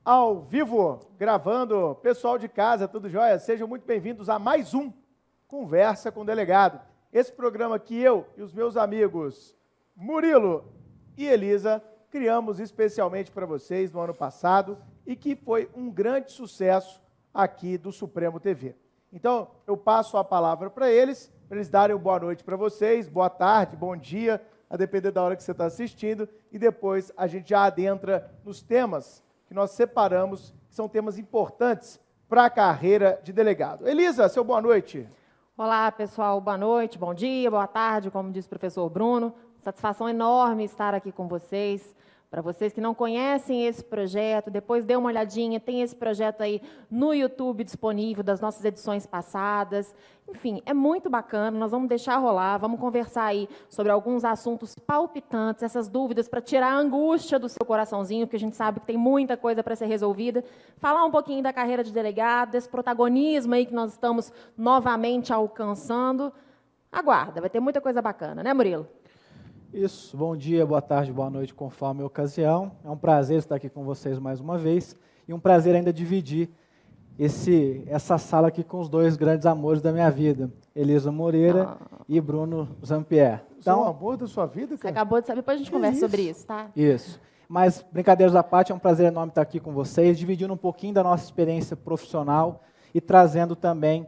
ao vivo, gravando. Pessoal de casa, tudo jóia? Sejam muito bem-vindos a mais um Conversa com o Delegado. Esse programa que eu e os meus amigos Murilo e Elisa criamos especialmente para vocês no ano passado e que foi um grande sucesso aqui do Supremo TV. Então, eu passo a palavra para eles darem uma boa noite para vocês, boa tarde, bom dia, a depender da hora que você está assistindo, e depois a gente já adentra nos temas que nós separamos, que são temas importantes para a carreira de delegado. Elisa, seu boa noite. Olá, pessoal, boa noite, bom dia, boa tarde, como disse o professor Bruno. Satisfação enorme estar aqui com vocês. Para vocês que não conhecem esse projeto, depois dê uma olhadinha, tem esse projeto aí no YouTube disponível, das nossas edições passadas. Enfim, é muito bacana, nós vamos deixar rolar, vamos conversar aí sobre alguns assuntos palpitantes, essas dúvidas para tirar a angústia do seu coraçãozinho, porque a gente sabe que tem muita coisa para ser resolvida. Falar um pouquinho da carreira de delegado, desse protagonismo aí que nós estamos novamente alcançando. Aguarda, vai ter muita coisa bacana, né, Murilo? Isso, bom dia, boa tarde, boa noite, conforme a ocasião. É um prazer estar aqui com vocês mais uma vez e um prazer ainda dividir essa sala aqui com os dois grandes amores da minha vida, Elisa Moreira e Bruno Zampier. Então, o amor da sua vida, cara? Você acabou de saber, depois a gente conversa sobre isso, tá? Isso. Mas, brincadeiras à parte, é um prazer enorme estar aqui com vocês, dividindo um pouquinho da nossa experiência profissional e trazendo também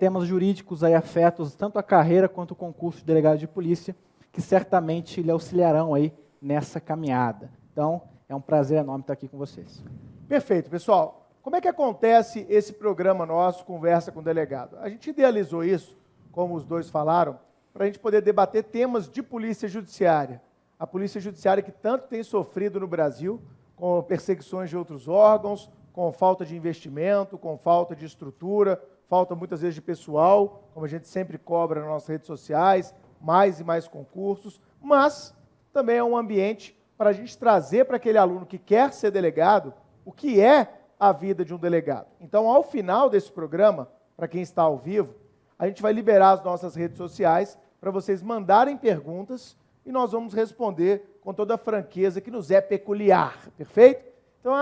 temas jurídicos aí afetos tanto à carreira quanto ao concurso de delegado de polícia, que certamente lhe auxiliarão aí nessa caminhada. Então, é um prazer enorme estar aqui com vocês. Perfeito, pessoal. Como é que acontece esse programa nosso, Conversa com o Delegado? A gente idealizou isso, como os dois falaram, para a gente poder debater temas de polícia judiciária. A polícia judiciária que tanto tem sofrido no Brasil, com perseguições de outros órgãos, com falta de investimento, com falta de estrutura, falta muitas vezes de pessoal, como a gente sempre cobra nas nossas redes sociais, mais e mais concursos, mas também é um ambiente para a gente trazer para aquele aluno que quer ser delegado o que é a vida de um delegado. Então, ao final desse programa, para quem está ao vivo, a gente vai liberar as nossas redes sociais para vocês mandarem perguntas e nós vamos responder com toda a franqueza que nos é peculiar, perfeito? Então,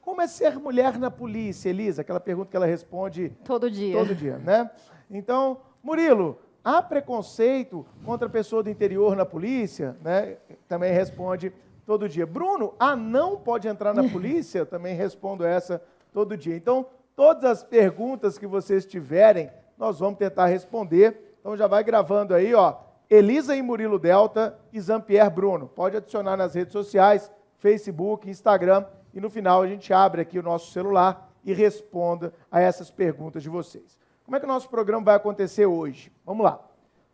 como é ser mulher na polícia, Elisa? Aquela pergunta que ela responde todo dia. Todo dia, né? Então, Murilo, há preconceito contra a pessoa do interior na polícia? Né? Também responde todo dia. Bruno, não pode entrar na polícia? Também respondo essa todo dia. Então, todas as perguntas que vocês tiverem, nós vamos tentar responder. Então, já vai gravando aí, ó, Elisa e Murilo Delta e Zampier Bruno. Pode adicionar nas redes sociais, Facebook, Instagram, e no final a gente abre aqui o nosso celular e responda a essas perguntas de vocês. Como é que o nosso programa vai acontecer hoje? Vamos lá.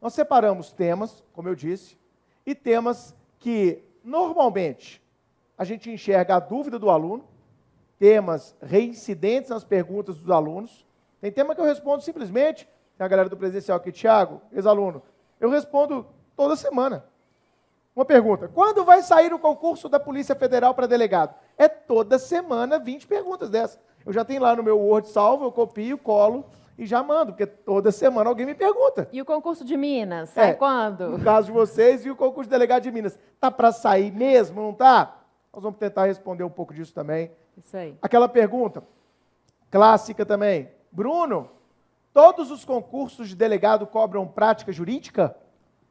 Nós separamos temas, como eu disse, e temas que, normalmente, a gente enxerga a dúvida do aluno, temas reincidentes nas perguntas dos alunos. Tem tema que eu respondo simplesmente, tem a galera do presencial aqui, Thiago, ex-aluno, eu respondo toda semana. Uma pergunta, quando vai sair o concurso da Polícia Federal para delegado? É toda semana 20 perguntas dessas. Eu já tenho lá no meu Word salvo, eu copio, colo, e já mando, porque toda semana alguém me pergunta. E o concurso de Minas, sai quando? No caso de vocês, e o concurso de delegado de Minas, tá para sair mesmo, não tá? Nós vamos tentar responder um pouco disso também. Isso aí. Aquela pergunta clássica também. Bruno, todos os concursos de delegado cobram prática jurídica?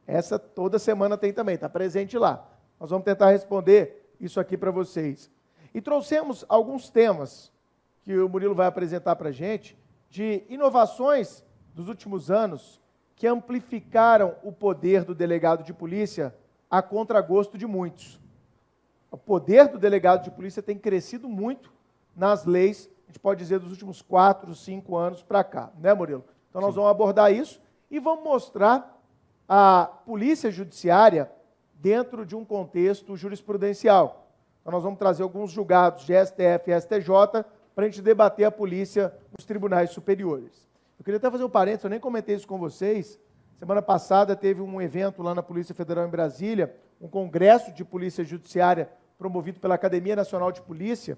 Essa toda semana tem também, está presente lá. Nós vamos tentar responder isso aqui para vocês. E trouxemos alguns temas que o Murilo vai apresentar para a gente, de inovações dos últimos anos que amplificaram o poder do delegado de polícia a contragosto de muitos. O poder do delegado de polícia tem crescido muito nas leis, a gente pode dizer, dos últimos 4, 5 anos para cá, né, Murilo? Então, nós vamos abordar isso e vamos mostrar a polícia judiciária dentro de um contexto jurisprudencial. Então, nós vamos trazer alguns julgados de STF e STJ para a gente debater a polícia nos tribunais superiores. Eu queria até fazer um parênteses, eu nem comentei isso com vocês. Semana passada teve um evento lá na Polícia Federal em Brasília, um congresso de polícia judiciária promovido pela Academia Nacional de Polícia,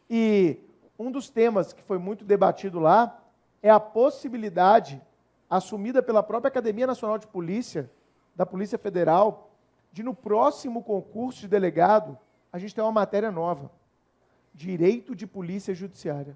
e um dos temas que foi muito debatido lá é a possibilidade, assumida pela própria Academia Nacional de Polícia, da Polícia Federal, de no próximo concurso de delegado, a gente ter uma matéria nova. direito de polícia judiciária.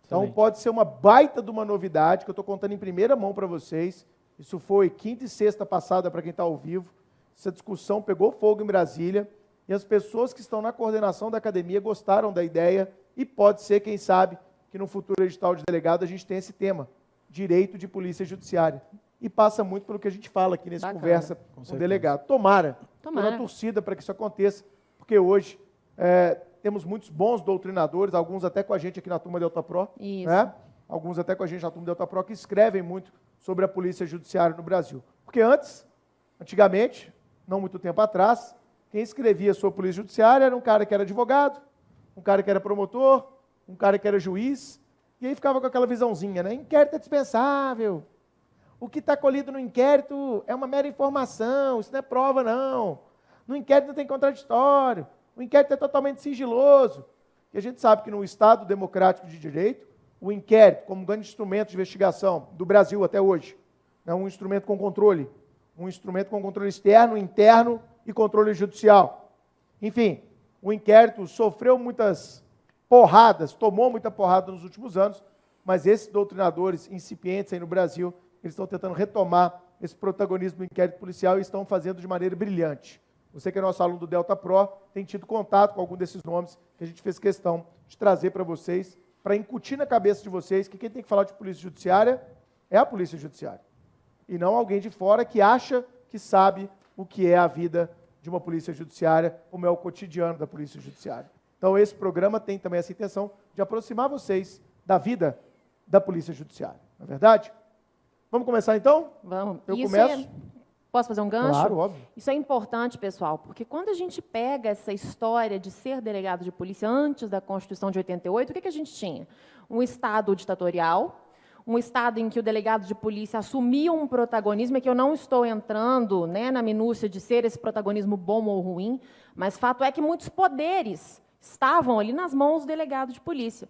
Então Excelente. pode ser uma baita de uma novidade, que eu estou contando em primeira mão para vocês. Isso foi quinta e sexta passada para quem está ao vivo. Essa discussão pegou fogo em Brasília e as pessoas que estão na coordenação da academia gostaram da ideia e pode ser, quem sabe, que no futuro edital de delegado a gente tenha esse tema, direito de polícia judiciária. E passa muito pelo que a gente fala aqui nessa Bacana. conversa com o certeza. delegado. Tomara, Tomara. toda a torcida para que isso aconteça, porque hoje temos muitos bons doutrinadores, alguns até com a gente aqui na turma Delta Pro, Isso. né? Alguns até com a gente na turma Delta Pro, que escrevem muito sobre a polícia judiciária no Brasil. Porque antigamente, não muito tempo atrás, quem escrevia sobre a polícia judiciária era um cara que era advogado, um cara que era promotor, um cara que era juiz, e aí ficava com aquela visãozinha, né? Inquérito é dispensável. O que está colhido no inquérito é uma mera informação, isso não é prova, não. No inquérito não tem contraditório, o inquérito é totalmente sigiloso. E a gente sabe que no Estado democrático de direito, o inquérito, como grande instrumento de investigação do Brasil até hoje, é um instrumento com controle externo, interno e controle judicial. Enfim, o inquérito sofreu muitas porradas, tomou muita porrada nos últimos anos, mas esses doutrinadores incipientes aí no Brasil, eles estão tentando retomar esse protagonismo do inquérito policial e estão fazendo de maneira brilhante. Você que é nosso aluno do Delta Pro, tem tido contato com algum desses nomes que a gente fez questão de trazer para vocês, para incutir na cabeça de vocês que quem tem que falar de polícia judiciária é a polícia judiciária. E não alguém de fora que acha que sabe o que é a vida de uma polícia judiciária, como é o cotidiano da polícia judiciária. Então esse programa tem também essa intenção de aproximar vocês da vida da polícia judiciária. Não é verdade? Vamos começar então? Vamos. Eu Isso começo? Posso fazer um gancho? Claro, óbvio. Isso é importante, pessoal, porque quando a gente pega essa história de ser delegado de polícia antes da Constituição de 88, o que a gente tinha? Um Estado ditatorial, um Estado em que o delegado de polícia assumia um protagonismo, é que eu não estou entrando, né, na minúcia de ser esse protagonismo bom ou ruim, mas fato é que muitos poderes estavam ali nas mãos do delegado de polícia.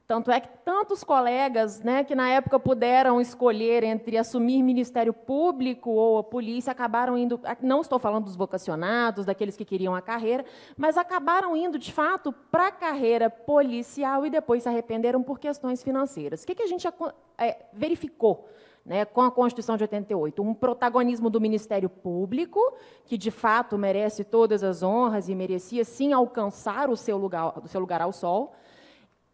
Tanto é que tantos colegas, né, que na época puderam escolher entre assumir Ministério Público ou a polícia, acabaram indo, não estou falando dos vocacionados, daqueles que queriam a carreira, mas acabaram indo, de fato, para a carreira policial e depois se arrependeram por questões financeiras. O que a gente verificou, né, com a Constituição de 88? Um protagonismo do Ministério Público, que, de fato, merece todas as honras e merecia, sim, alcançar o seu lugar ao sol,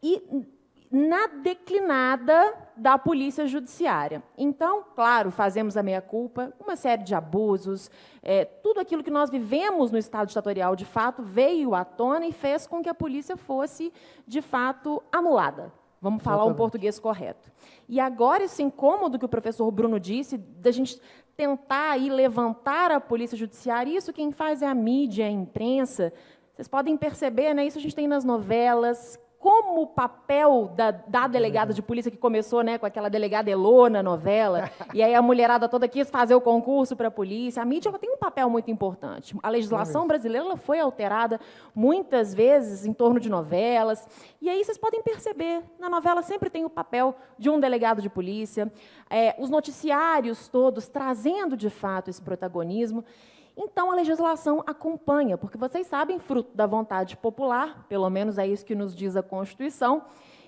e na declinada da polícia judiciária. Então, claro, fazemos a meia-culpa, uma série de abusos, tudo aquilo que nós vivemos no Estado ditatorial, de fato, veio à tona e fez com que a polícia fosse, de fato, anulada. Vamos falar o português correto. E agora, esse incômodo que o professor Bruno disse, da gente tentar aí levantar a polícia judiciária, isso quem faz é a mídia, a imprensa. Vocês podem perceber, né, isso a gente tem nas novelas, como o papel da delegada de polícia, que começou, né, com aquela delegada Elô na novela, e aí a mulherada toda quis fazer o concurso para a polícia. A mídia ela tem um papel muito importante. A legislação brasileira ela foi alterada muitas vezes em torno de novelas, e aí vocês podem perceber, na novela sempre tem o papel de um delegado de polícia, os noticiários todos trazendo, de fato, esse protagonismo. Então, a legislação acompanha, porque vocês sabem, fruto da vontade popular, pelo menos é isso que nos diz a Constituição,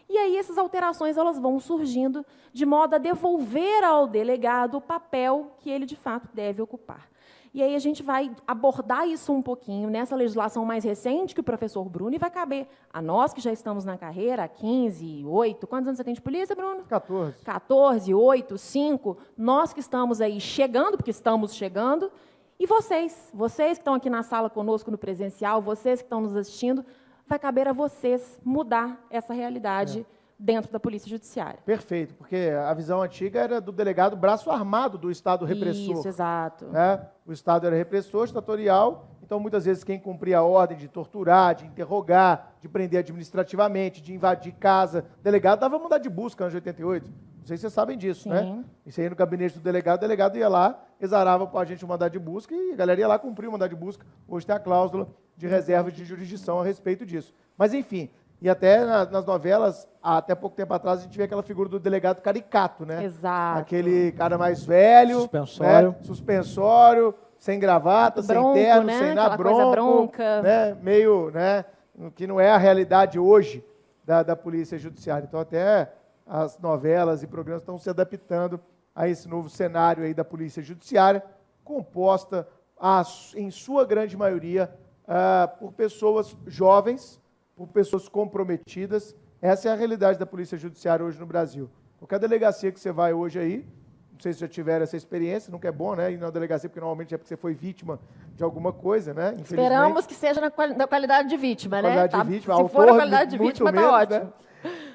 e aí essas alterações elas vão surgindo de modo a devolver ao delegado o papel que ele, de fato, deve ocupar. E aí a gente vai abordar isso um pouquinho nessa legislação mais recente que o professor Bruno, e vai caber a nós que já estamos na carreira, há 15, 8, quantos anos você tem de polícia, Bruno? 14. 14, 8, 5, nós que estamos aí chegando, porque estamos chegando, e vocês que estão aqui na sala conosco no presencial, vocês que estão nos assistindo, vai caber a vocês mudar essa realidade dentro da Polícia Judiciária. Perfeito, porque a visão antiga era do delegado braço armado do Estado repressor. Isso, exato. Né? O Estado era repressor, ditatorial, então muitas vezes quem cumpria a ordem de torturar, de interrogar, de prender administrativamente, de invadir casa, o delegado dava mandado de busca antes de 88. Não sei se vocês sabem disso, Sim. né? Isso aí no gabinete do delegado, o delegado ia lá, exarava para a gente o mandado de busca e a galera ia lá cumprir o mandado de busca. Hoje tem a cláusula de reserva de jurisdição a respeito disso. Mas, enfim, e até nas novelas, até pouco tempo atrás, a gente vê aquela figura do delegado caricato, né? Exato. Aquele cara mais velho, Suspensório. né? Suspensório, sem gravata, Bronco, sem terno, né? sem nada, Aquela coisa bronca. né? Meio, né? que não é a realidade hoje da Polícia Judiciária. Então, até as novelas e programas estão se adaptando a esse novo cenário aí da Polícia Judiciária, composta, em sua grande maioria, por pessoas jovens, por pessoas comprometidas. Essa é a realidade da Polícia Judiciária hoje no Brasil. Qualquer delegacia que você vai hoje aí, não sei se já tiveram essa experiência, nunca é bom, né? Ir na delegacia, porque normalmente é porque você foi vítima de alguma coisa, né? Esperamos que seja na qualidade de vítima, né? Qualidade de vítima, se for na qualidade de vítima, menos, tá ótimo. Né?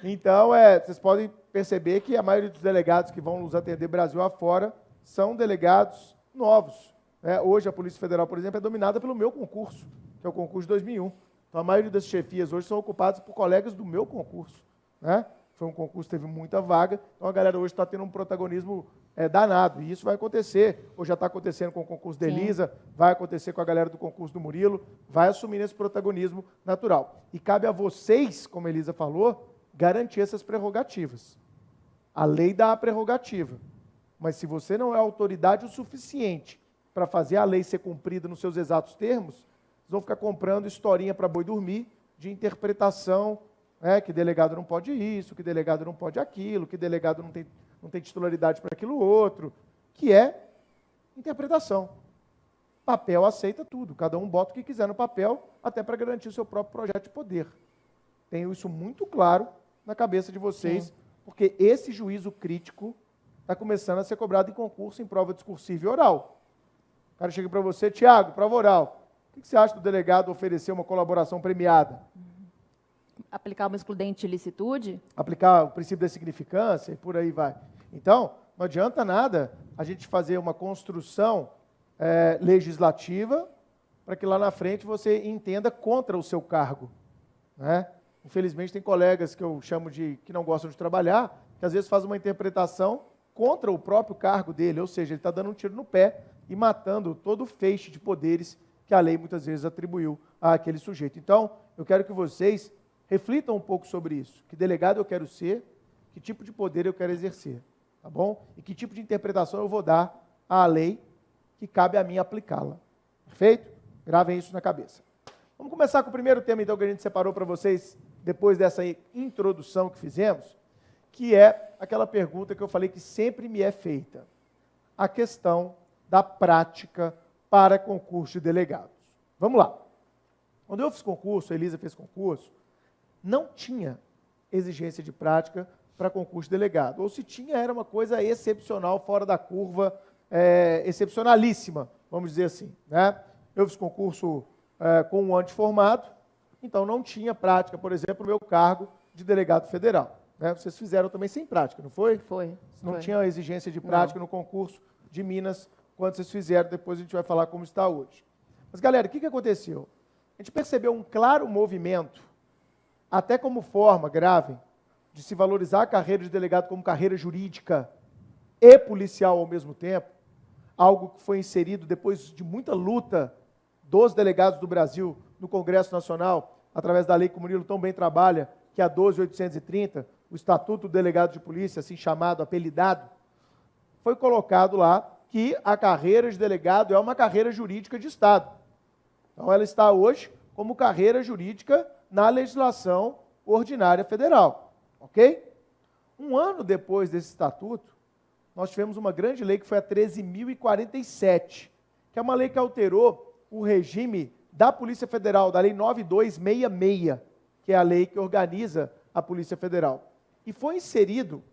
Então, vocês podem perceber que a maioria dos delegados que vão nos atender Brasil afora são delegados novos. Né? Hoje, a Polícia Federal, por exemplo, é dominada pelo meu concurso, que é o concurso de 2001. Então, a maioria das chefias hoje são ocupadas por colegas do meu concurso. Né? Foi um concurso que teve muita vaga, então a galera hoje está tendo um protagonismo danado, e isso vai acontecer, ou já está acontecendo com o concurso da Elisa, vai acontecer com a galera do concurso do Murilo, vai assumir esse protagonismo natural. E cabe a vocês, como a Elisa falou, garantir essas prerrogativas. A lei dá a prerrogativa, mas se você não é autoridade o suficiente para fazer a lei ser cumprida nos seus exatos termos, vocês vão ficar comprando historinha para boi dormir, de interpretação, que delegado não pode isso, que delegado não pode aquilo, que delegado não tem titularidade para aquilo outro, que é interpretação. Papel aceita tudo, cada um bota o que quiser no papel, até para garantir o seu próprio projeto de poder. Tenho isso muito claro na cabeça de vocês, sim, porque esse juízo crítico está começando a ser cobrado em concurso, em prova discursiva e oral. O cara chega para você, Tiago, prova oral, o que você acha do delegado oferecer uma colaboração premiada? Aplicar uma excludente de ilicitude? Aplicar o princípio da significância e por aí vai. Então, não adianta nada a gente fazer uma construção legislativa para que lá na frente você entenda contra o seu cargo. Né? Infelizmente, tem colegas que eu chamo de que não gostam de trabalhar, que às vezes fazem uma interpretação contra o próprio cargo dele, ou seja, ele está dando um tiro no pé e matando todo o feixe de poderes que a lei muitas vezes atribuiu àquele sujeito. Então, eu quero que vocês reflitam um pouco sobre isso. Que delegado eu quero ser, que tipo de poder eu quero exercer, tá bom? E que tipo de interpretação eu vou dar à lei que cabe a mim aplicá-la. Perfeito? Gravem isso na cabeça. Vamos começar com o primeiro tema, então, que a gente separou para vocês, depois dessa introdução que fizemos, que é aquela pergunta que eu falei que sempre me é feita. A questão da prática para concurso de delegados. Vamos lá. Quando eu fiz concurso, a Elisa fez concurso, não tinha exigência de prática para concurso de delegado. Ou se tinha, era uma coisa excepcional, fora da curva, excepcionalíssima, vamos dizer assim. Né? Eu fiz concurso com um ano de formado, então não tinha prática, por exemplo, no meu cargo de delegado federal. Né? Vocês fizeram também sem prática, não foi? Foi. Não tinha exigência de prática no concurso de Minas, quando vocês fizeram, depois a gente vai falar como está hoje. Mas, galera, o que aconteceu? A gente percebeu um claro movimento, até como forma, gravem, de se valorizar a carreira de delegado como carreira jurídica e policial ao mesmo tempo, algo que foi inserido depois de muita luta dos delegados do Brasil no Congresso Nacional, através da lei que o Murilo tão bem trabalha, que é a 12.830, o Estatuto do Delegado de Polícia, assim chamado, apelidado, foi colocado lá que a carreira de delegado é uma carreira jurídica de Estado. Então, ela está hoje como carreira jurídica na legislação ordinária federal, ok? Um ano depois desse estatuto, nós tivemos uma grande lei que foi a 13.047, que é uma lei que alterou o regime da Polícia Federal, da Lei 9266, que é a lei que organiza a Polícia Federal. E foi inserido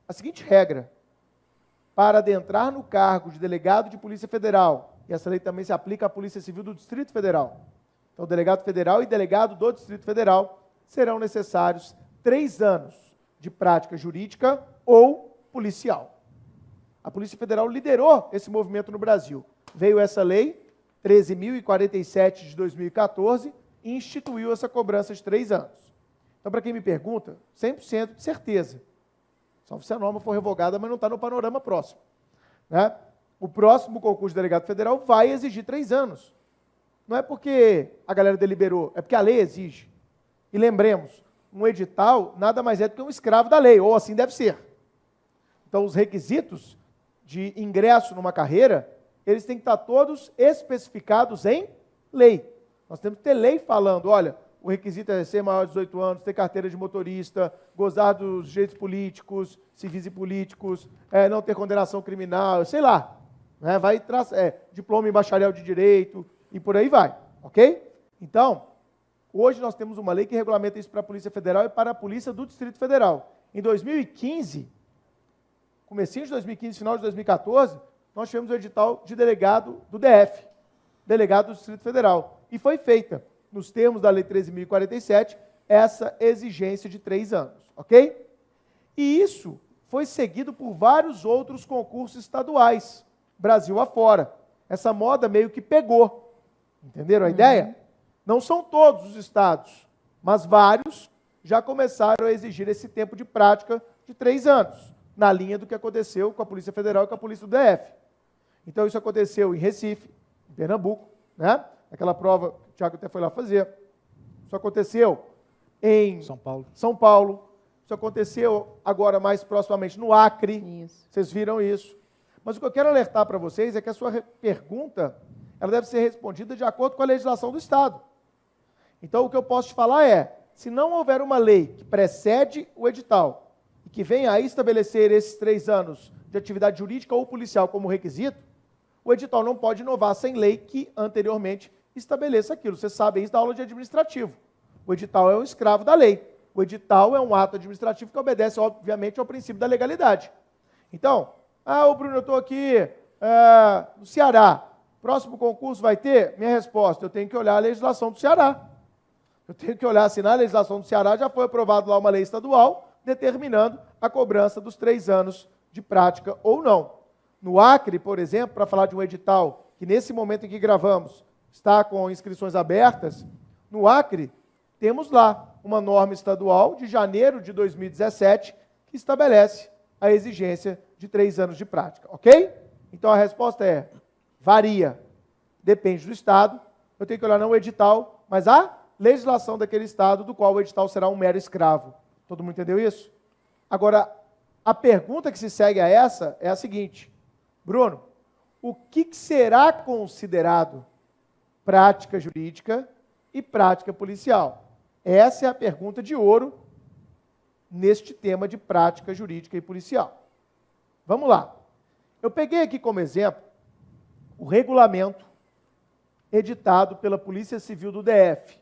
a seguinte regra: para adentrar no cargo de delegado de Polícia Federal, e essa lei também se aplica à Polícia Civil do Distrito Federal, então, delegado federal e delegado do Distrito Federal serão necessários 3 anos de prática jurídica ou policial. A Polícia Federal liderou esse movimento no Brasil. Veio essa lei, 13.047 de 2014, e instituiu essa cobrança de 3 anos. Então, para quem me pergunta, 100% de certeza. Só se a norma for revogada, mas não está no panorama próximo. Né? O próximo concurso de delegado federal vai exigir 3 anos. Não é porque a galera deliberou, é porque a lei exige. E lembremos, um edital nada mais é do que um escravo da lei, ou assim deve ser. Então, os requisitos de ingresso numa carreira, eles têm que estar todos especificados em lei. Nós temos que ter lei falando, olha, o requisito é ser maior de 18 anos, ter carteira de motorista, gozar dos direitos políticos, civis e políticos, não ter condenação criminal, sei lá. Né? Diploma em bacharel de direito e por aí vai, ok? Então, hoje nós temos uma lei que regulamenta isso para a Polícia Federal e para a Polícia do Distrito Federal. Em 2015, comecinho de 2015, final de 2014, nós tivemos o edital de delegado do DF, delegado do Distrito Federal, e foi feita, nos termos da Lei 13.047, essa exigência de 3 anos, ok? E isso foi seguido por vários outros concursos estaduais, Brasil afora. Essa moda meio que pegou, entenderam a ideia? Não são todos os estados, mas vários já começaram a exigir esse tempo de prática de 3 anos, na linha do que aconteceu com a Polícia Federal e com a Polícia do DF. Então isso aconteceu em Recife, em Pernambuco, né? Aquela prova que o Thiago até foi lá fazer. Isso aconteceu em São Paulo. Isso aconteceu agora mais proximamente no Acre. Isso. Vocês viram isso. Mas o que eu quero alertar para vocês é que a sua pergunta ela deve ser respondida de acordo com a legislação do Estado. Então, o que eu posso te falar é, se não houver uma lei que precede o edital e que venha a estabelecer esses 3 anos de atividade jurídica ou policial como requisito, o edital não pode inovar sem lei que anteriormente estabeleça aquilo. Você sabe isso da aula de administrativo. O edital é um escravo da lei. O edital é um ato administrativo que obedece, obviamente, ao princípio da legalidade. Então, Bruno, eu estou aqui no Ceará. Próximo concurso vai ter? Minha resposta, eu tenho que olhar a legislação do Ceará. Eu tenho que olhar, assinar a legislação do Ceará, já foi aprovado lá uma lei estadual, determinando a cobrança dos 3 anos de prática ou não. No Acre, por exemplo, para falar de um edital que nesse momento em que gravamos está com inscrições abertas, no Acre temos lá uma norma estadual de janeiro de 2017 que estabelece a exigência de 3 anos de prática, ok? Então a resposta é, varia, depende do estado, eu tenho que olhar não o edital, mas a legislação daquele estado do qual o edital será um mero escravo. Todo mundo entendeu isso? Agora, a pergunta que se segue a essa é a seguinte, Bruno, o que será considerado prática jurídica e prática policial? Essa é a pergunta de ouro neste tema de prática jurídica e policial. Vamos lá. Eu peguei aqui como exemplo o regulamento editado pela Polícia Civil do DF,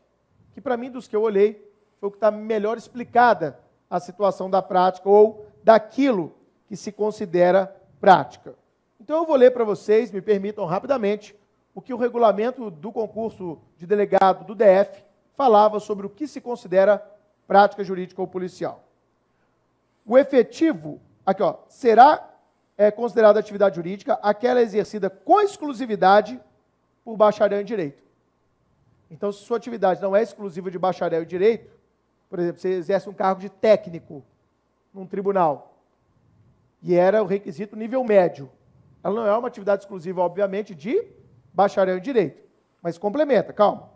que para mim, dos que eu olhei, foi o que está melhor explicada a situação da prática ou daquilo que se considera prática. Então eu vou ler para vocês, me permitam rapidamente, o que o regulamento do concurso de delegado do DF falava sobre o que se considera prática jurídica ou policial. O efetivo, aqui ó, será considerada atividade jurídica aquela exercida com exclusividade por bacharel em direito. Então, se sua atividade não é exclusiva de bacharel em direito, por exemplo, você exerce um cargo de técnico num tribunal, e era o requisito nível médio, ela não é uma atividade exclusiva, obviamente, de bacharel em direito, mas complementa, calma.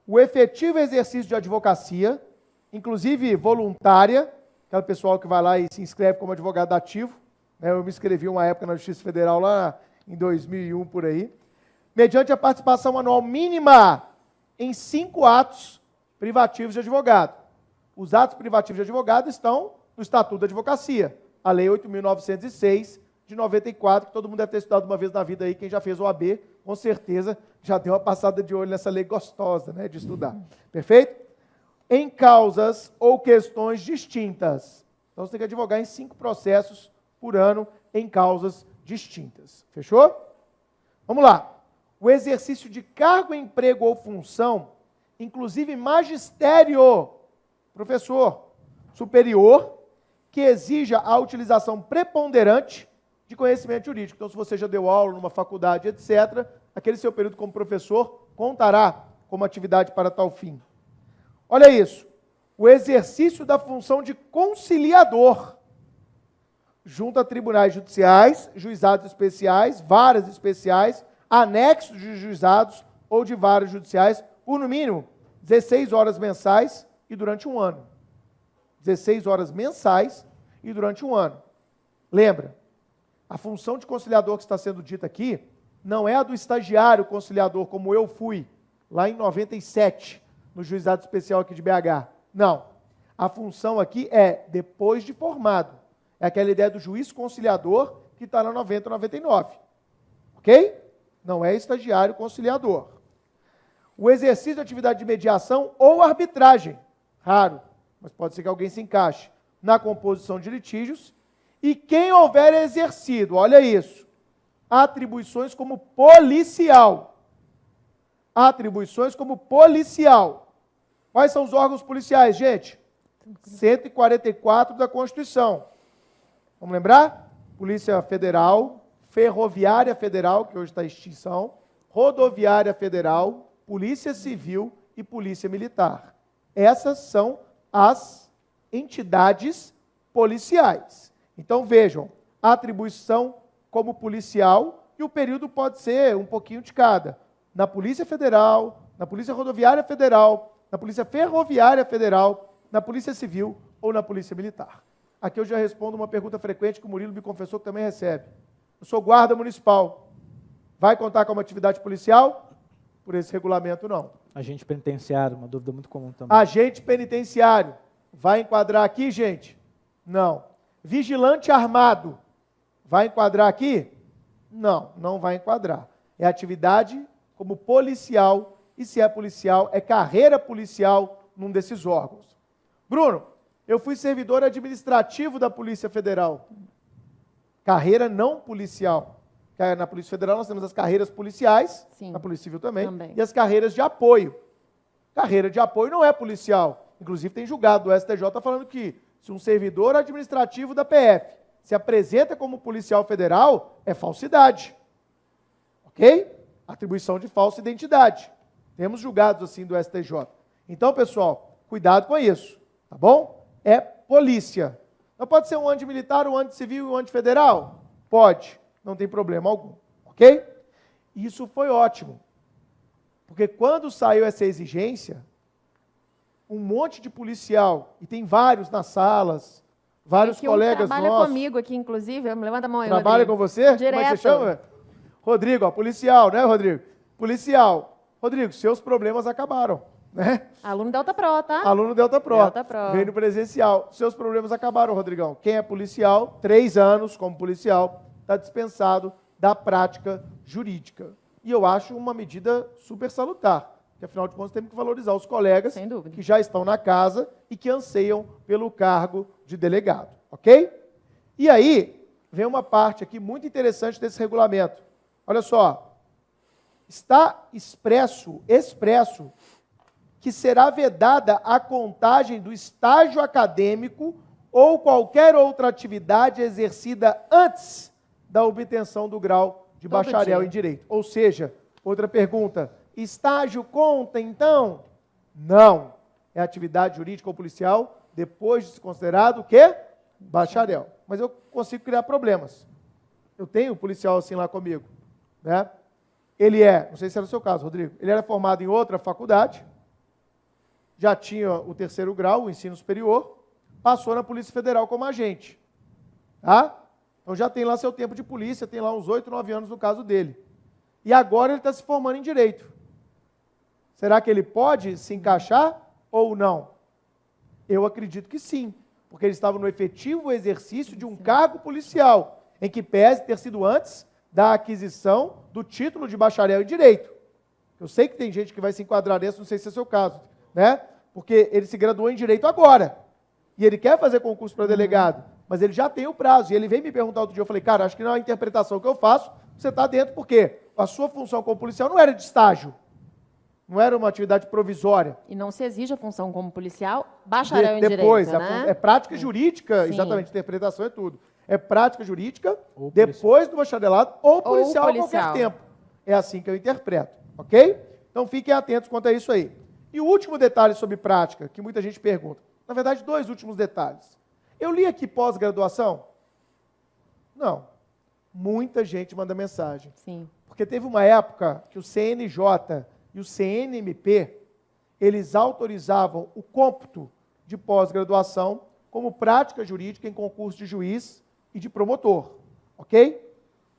O efetivo exercício de advocacia, inclusive voluntária, aquele pessoal que vai lá e se inscreve como advogado ativo, né, eu me inscrevi uma época na Justiça Federal lá em 2001, por aí, mediante a participação anual mínima em 5 atos privativos de advogado. Os atos privativos de advogado estão no Estatuto da Advocacia, a Lei 8.906, de 94, que todo mundo deve ter estudado uma vez na vida aí, quem já fez o AB, com certeza já deu uma passada de olho nessa lei gostosa, né, de estudar. Perfeito? Em causas ou questões distintas. Então você tem que advogar em 5 processos por ano em causas distintas. Fechou? Vamos lá. O exercício de cargo, emprego ou função, inclusive magistério, professor superior, que exija a utilização preponderante de conhecimento jurídico. Então, se você já deu aula numa faculdade, etc., aquele seu período como professor contará como atividade para tal fim. Olha isso. O exercício da função de conciliador junto a tribunais judiciais, juizados especiais, varas especiais, anexos de juizados ou de varas judiciais, por no mínimo 16 horas mensais e durante um ano. 16 horas mensais e durante um ano. Lembra, a função de conciliador que está sendo dita aqui não é a do estagiário conciliador, como eu fui lá em 97, no juizado especial aqui de BH. Não. A função aqui é depois de formado. É aquela ideia do juiz conciliador que está na 90 ou 99. Ok? Não é estagiário conciliador. O exercício de atividade de mediação ou arbitragem, raro, mas pode ser que alguém se encaixe, na composição de litígios, e quem houver exercido, olha isso, atribuições como policial. Atribuições como policial. Quais são os órgãos policiais, gente? 144 da Constituição. Vamos lembrar? Polícia Federal, Ferroviária Federal, que hoje está em extinção, Rodoviária Federal, Polícia Civil e Polícia Militar. Essas são as entidades policiais. Então vejam, a atribuição como policial e o período pode ser um pouquinho de cada. Na Polícia Federal, na Polícia Rodoviária Federal, na Polícia Ferroviária Federal, na Polícia Civil ou na Polícia Militar. Aqui eu já respondo uma pergunta frequente que o Murilo me confessou que também recebe. Eu sou guarda municipal. Vai contar como atividade policial? Por esse regulamento, não. Agente penitenciário, uma dúvida muito comum também. Agente penitenciário. Vai enquadrar aqui, gente? Não. Vigilante armado. Vai enquadrar aqui? Não, não vai enquadrar. É atividade como policial, e se é policial, é carreira policial num desses órgãos. Bruno, eu fui servidor administrativo da Polícia Federal. Carreira não policial. Na Polícia Federal nós temos as carreiras policiais, Sim, na Polícia Civil também, também, e as carreiras de apoio. Carreira de apoio não é policial. Inclusive tem julgado do STJ falando que se um servidor administrativo da PF se apresenta como policial federal, é falsidade. Ok? Atribuição de falsa identidade. Temos julgados assim do STJ. Então, pessoal, cuidado com isso, tá bom? É polícia. Não pode ser um antimilitar, um anticivil e um antifederal? Pode, não tem problema algum, ok? Isso foi ótimo, porque quando saiu essa exigência, um monte de policial, e tem vários nas salas, vários colegas nossos. Trabalha comigo aqui, inclusive, levanta a mão aí, Trabalha Rodrigo. com você? Direto. Como é que você chama? Rodrigo, ó, policial, né, Rodrigo? Policial. Rodrigo, seus problemas acabaram, né? Aluno Delta Pro, tá? Aluno Delta Pro. Delta Pro. Veio no presencial. Seus problemas acabaram, Rodrigão. Quem é policial, 3 anos como policial, está dispensado da prática jurídica. E eu acho uma medida super salutar, porque afinal de contas temos que valorizar os colegas Sem dúvida. que já estão na casa e que anseiam pelo cargo de delegado, ok? E aí, vem uma parte aqui muito interessante desse regulamento. Olha só, está expresso, que será vedada a contagem do estágio acadêmico ou qualquer outra atividade exercida antes da obtenção do grau de Todo bacharel dia. em Direito. Ou seja, outra pergunta, estágio conta então? Não. É atividade jurídica ou policial depois de ser considerado o quê? Bacharel. Mas eu consigo criar problemas. Eu tenho um policial assim lá comigo, né? Ele não sei se era o seu caso, Rodrigo, ele era formado em outra faculdade, já tinha o 3º grau, o ensino superior, passou na Polícia Federal como agente. Tá? Então já tem lá seu tempo de polícia, tem lá uns 8, 9 anos no caso dele. E agora ele está se formando em Direito. Será que ele pode se encaixar ou não? Eu acredito que sim, porque ele estava no efetivo exercício de um cargo policial, em que pese ter sido antes da aquisição do título de bacharel em Direito. Eu sei que tem gente que vai se enquadrar nesse, não sei se é o seu caso, né? Porque ele se graduou em Direito agora, e ele quer fazer concurso para delegado, mas ele já tem o prazo, e ele veio me perguntar outro dia, eu falei, cara, acho que na interpretação que eu faço, você está dentro, porque a sua função como policial não era de estágio, não era uma atividade provisória. E não se exige a função como policial, bacharel em Depois, Direito, né? é prática jurídica, Sim. exatamente, interpretação é tudo. É prática jurídica, Ou depois do bacharelado, ou policial a qualquer policial. tempo. É assim que eu interpreto, ok? Então fiquem atentos quanto a isso aí. E o último detalhe sobre prática, que muita gente pergunta, na verdade, 2 últimos detalhes. Eu li aqui pós-graduação? Não. Muita gente manda mensagem. Sim. Porque teve uma época que o CNJ e o CNMP, eles autorizavam o cômputo de pós-graduação como prática jurídica em concurso de juiz e de promotor, ok?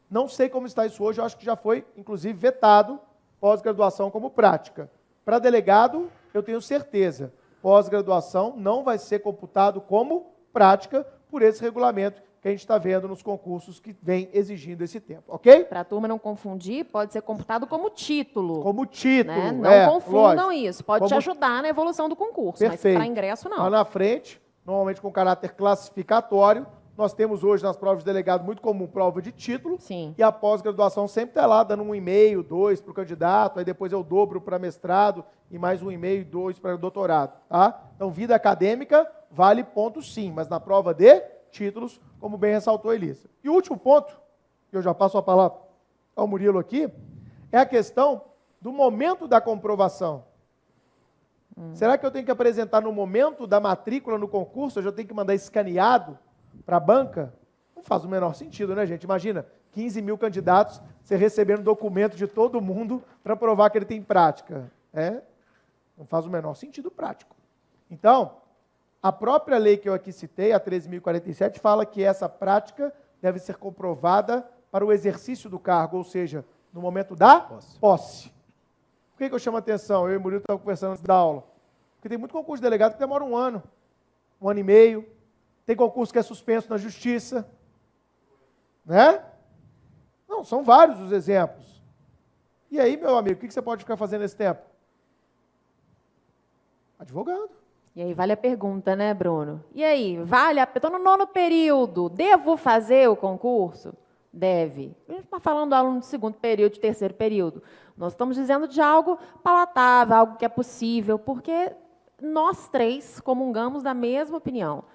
Não sei como está isso hoje, eu acho que já foi, inclusive, vetado pós-graduação como prática. Para delegado, eu tenho certeza, pós-graduação não vai ser computado como prática por esse regulamento que a gente está vendo nos concursos que vem exigindo esse tempo, ok? Para a turma não confundir, pode ser computado como título. Como título, Né? Não confundam lógico. isso. Pode te Como- ajudar na evolução do concurso, Perfeito. mas para ingresso não. Lá na frente, normalmente com caráter classificatório, nós temos hoje nas provas de delegado muito comum prova de título, Sim. e a pós-graduação sempre está lá dando 1,5, 2 para o candidato, aí depois eu dobro para mestrado e mais 1,5, 2 para doutorado, tá? Então, vida acadêmica vale ponto sim, mas na prova de títulos, como bem ressaltou a Elisa. E o último ponto, que eu já passo a palavra ao Murilo aqui, é a questão do momento da comprovação. Será que eu tenho que apresentar no momento da matrícula no concurso, eu já tenho que mandar escaneado para a banca? Não faz o menor sentido, né, gente? Imagina, 15 mil candidatos, você recebendo documento de todo mundo para provar que ele tem prática. Não faz o menor sentido prático. Então, a própria lei que eu aqui citei, a 13.047, fala que essa prática deve ser comprovada para o exercício do cargo, ou seja, no momento da posse. Por que eu chamo a atenção? Eu e o Murilo estávamos conversando antes da aula. Porque tem muito concurso de delegado que demora 1 ano, 1 ano e meio. Tem concurso que é suspenso na justiça. Né? Não, são vários os exemplos. E aí, meu amigo, o que você pode ficar fazendo nesse tempo? Advogado. E aí vale a pergunta, né, Bruno? E aí, estou no 9º período, devo fazer o concurso? Deve. A gente está falando do aluno de 2º período, de 3º período. Nós estamos dizendo de algo palatável, algo que é possível, porque nós três comungamos da mesma opinião.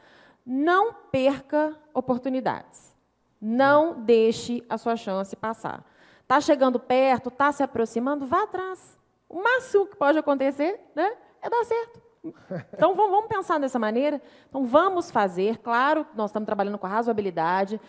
Não perca oportunidades. Não deixe a sua chance passar. Está chegando perto, está se aproximando, vá atrás. O máximo que pode acontecer, né, é dar certo. Então, vamos pensar dessa maneira. Então, vamos fazer. Claro, nós estamos trabalhando com a razoabilidade.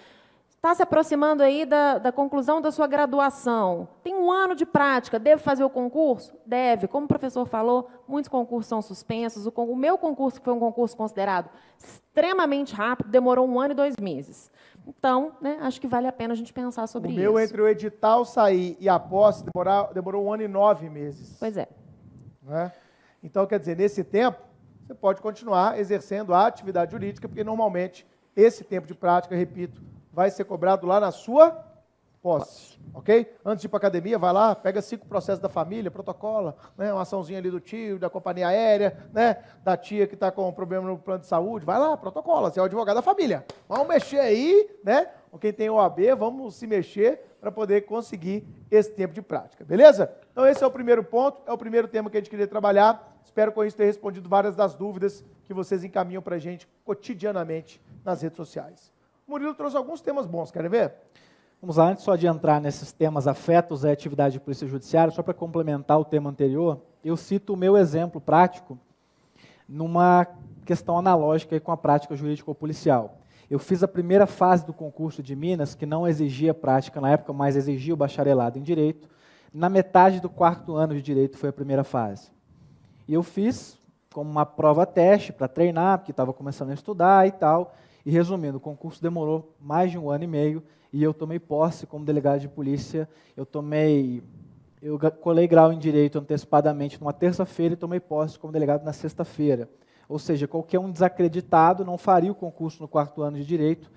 Está se aproximando aí da conclusão da sua graduação. Tem 1 ano de prática. Deve fazer o concurso? Deve. Como o professor falou, muitos concursos são suspensos. O meu concurso, que foi um concurso considerado extremamente rápido, demorou 1 ano e 2 meses. Então, né, acho que vale a pena a gente pensar sobre isso. O meu, entre o edital sair e a posse, demorou 1 ano e 9 meses. Pois é. Né? Então, quer dizer, nesse tempo, você pode continuar exercendo a atividade jurídica, porque normalmente esse tempo de prática, repito, vai ser cobrado lá na sua posse, ok? Antes de ir para a academia, vai lá, pega 5 processos da família, protocola, né, uma açãozinha ali do tio, da companhia aérea, né, da tia que está com problema no plano de saúde, vai lá, protocola, você é o advogado da família. Vamos mexer aí, né? Quem tem OAB, vamos se mexer para poder conseguir esse tempo de prática, beleza? Então esse é o primeiro ponto, é o primeiro tema que a gente queria trabalhar. Espero com isso ter respondido várias das dúvidas que vocês encaminham para a gente cotidianamente nas redes sociais. O Murilo trouxe alguns temas bons, querem ver? Vamos lá, antes só de entrar nesses temas afetos à atividade de polícia judiciária, só para complementar o tema anterior, eu cito o meu exemplo prático numa questão analógica aí com a prática jurídico-policial. Eu fiz a primeira fase do concurso de Minas, que não exigia prática na época, mas exigia o bacharelado em Direito. Na metade do 4º ano de Direito foi a primeira fase. E eu fiz como uma prova-teste para treinar, porque estava começando a estudar e tal. E resumindo, o concurso demorou mais de 1 ano e meio e eu tomei posse como delegado de polícia. Eu colei grau em Direito antecipadamente numa terça-feira e tomei posse como delegado na sexta-feira. Ou seja, qualquer um desacreditado não faria o concurso no 4º ano de Direito,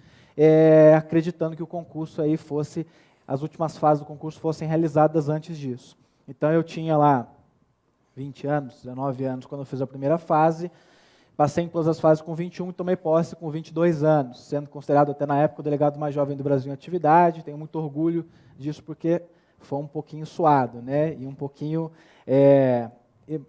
acreditando que o concurso aí fosse, as últimas fases do concurso fossem realizadas antes disso. Então eu tinha lá 20 anos, 19 anos, quando eu fiz a primeira fase, passei em todas as fases com 21 e tomei posse com 22 anos, sendo considerado até na época o delegado mais jovem do Brasil em atividade. Tenho muito orgulho disso porque foi um pouquinho suado, né? E um pouquinho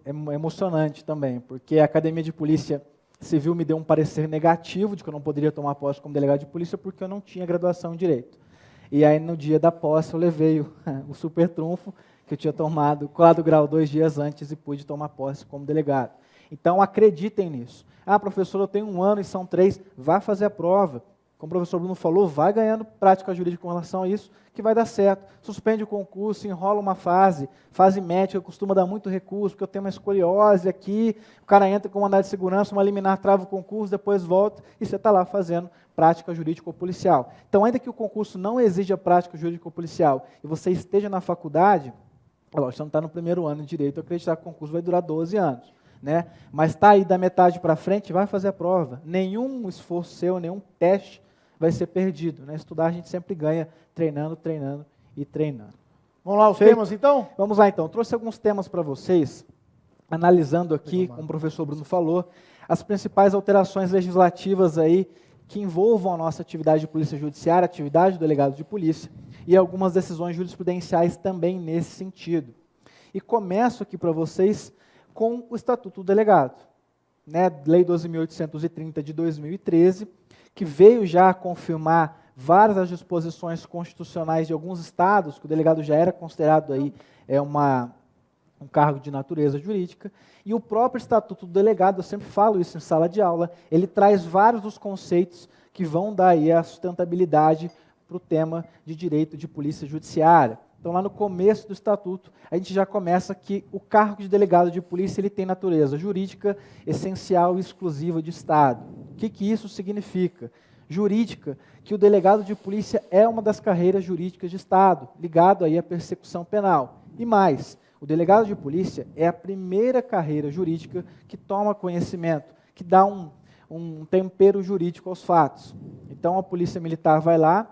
emocionante também, porque a Academia de Polícia Civil me deu um parecer negativo de que eu não poderia tomar posse como delegado de polícia porque eu não tinha graduação em Direito. E aí, no dia da posse, eu levei o super trunfo, que eu tinha colado grau 2 dias antes e pude tomar posse como delegado. Então, acreditem nisso. Ah, professor, eu tenho 1 ano e são 3, vá fazer a prova. Como o professor Bruno falou, vai ganhando prática jurídica com relação a isso, que vai dar certo. Suspende o concurso, enrola uma fase médica, costuma dar muito recurso, porque eu tenho uma escoliose aqui, o cara entra com mandado de segurança, uma liminar trava o concurso, depois volta, e você está lá fazendo prática jurídico-policial. Então, ainda que o concurso não exija prática jurídico-policial e você esteja na faculdade, lógico, você não está no 1º ano de Direito, eu acreditar que o concurso vai durar 12 anos. né? Mas está aí da metade para frente, vai fazer a prova. Nenhum esforço seu, nenhum teste vai ser perdido, né? Estudar a gente sempre ganha treinando, treinando e treinando. Vamos lá, os Feito. temas então? Vamos lá então, trouxe alguns temas para vocês, analisando aqui, como o professor Bruno falou, as principais alterações legislativas aí que envolvam a nossa atividade de polícia judiciária, atividade do delegado de polícia, e algumas decisões jurisprudenciais também nesse sentido. E começo aqui para vocês com o Estatuto do Delegado, né? Lei 12.830 de 2013, que veio já confirmar várias das disposições constitucionais de alguns estados, que o delegado já era considerado aí um cargo de natureza jurídica, e o próprio Estatuto do Delegado, eu sempre falo isso em sala de aula, ele traz vários dos conceitos que vão dar aí a sustentabilidade para o tema de direito de polícia judiciária. Então, lá no começo do Estatuto, a gente já começa que o cargo de delegado de polícia ele tem natureza jurídica, essencial e exclusiva de Estado. O que isso significa? Jurídica, que o delegado de polícia é uma das carreiras jurídicas de Estado, ligado aí à persecução penal. E mais, o delegado de polícia é a primeira carreira jurídica que toma conhecimento, que dá um tempero jurídico aos fatos. Então, a polícia militar vai lá,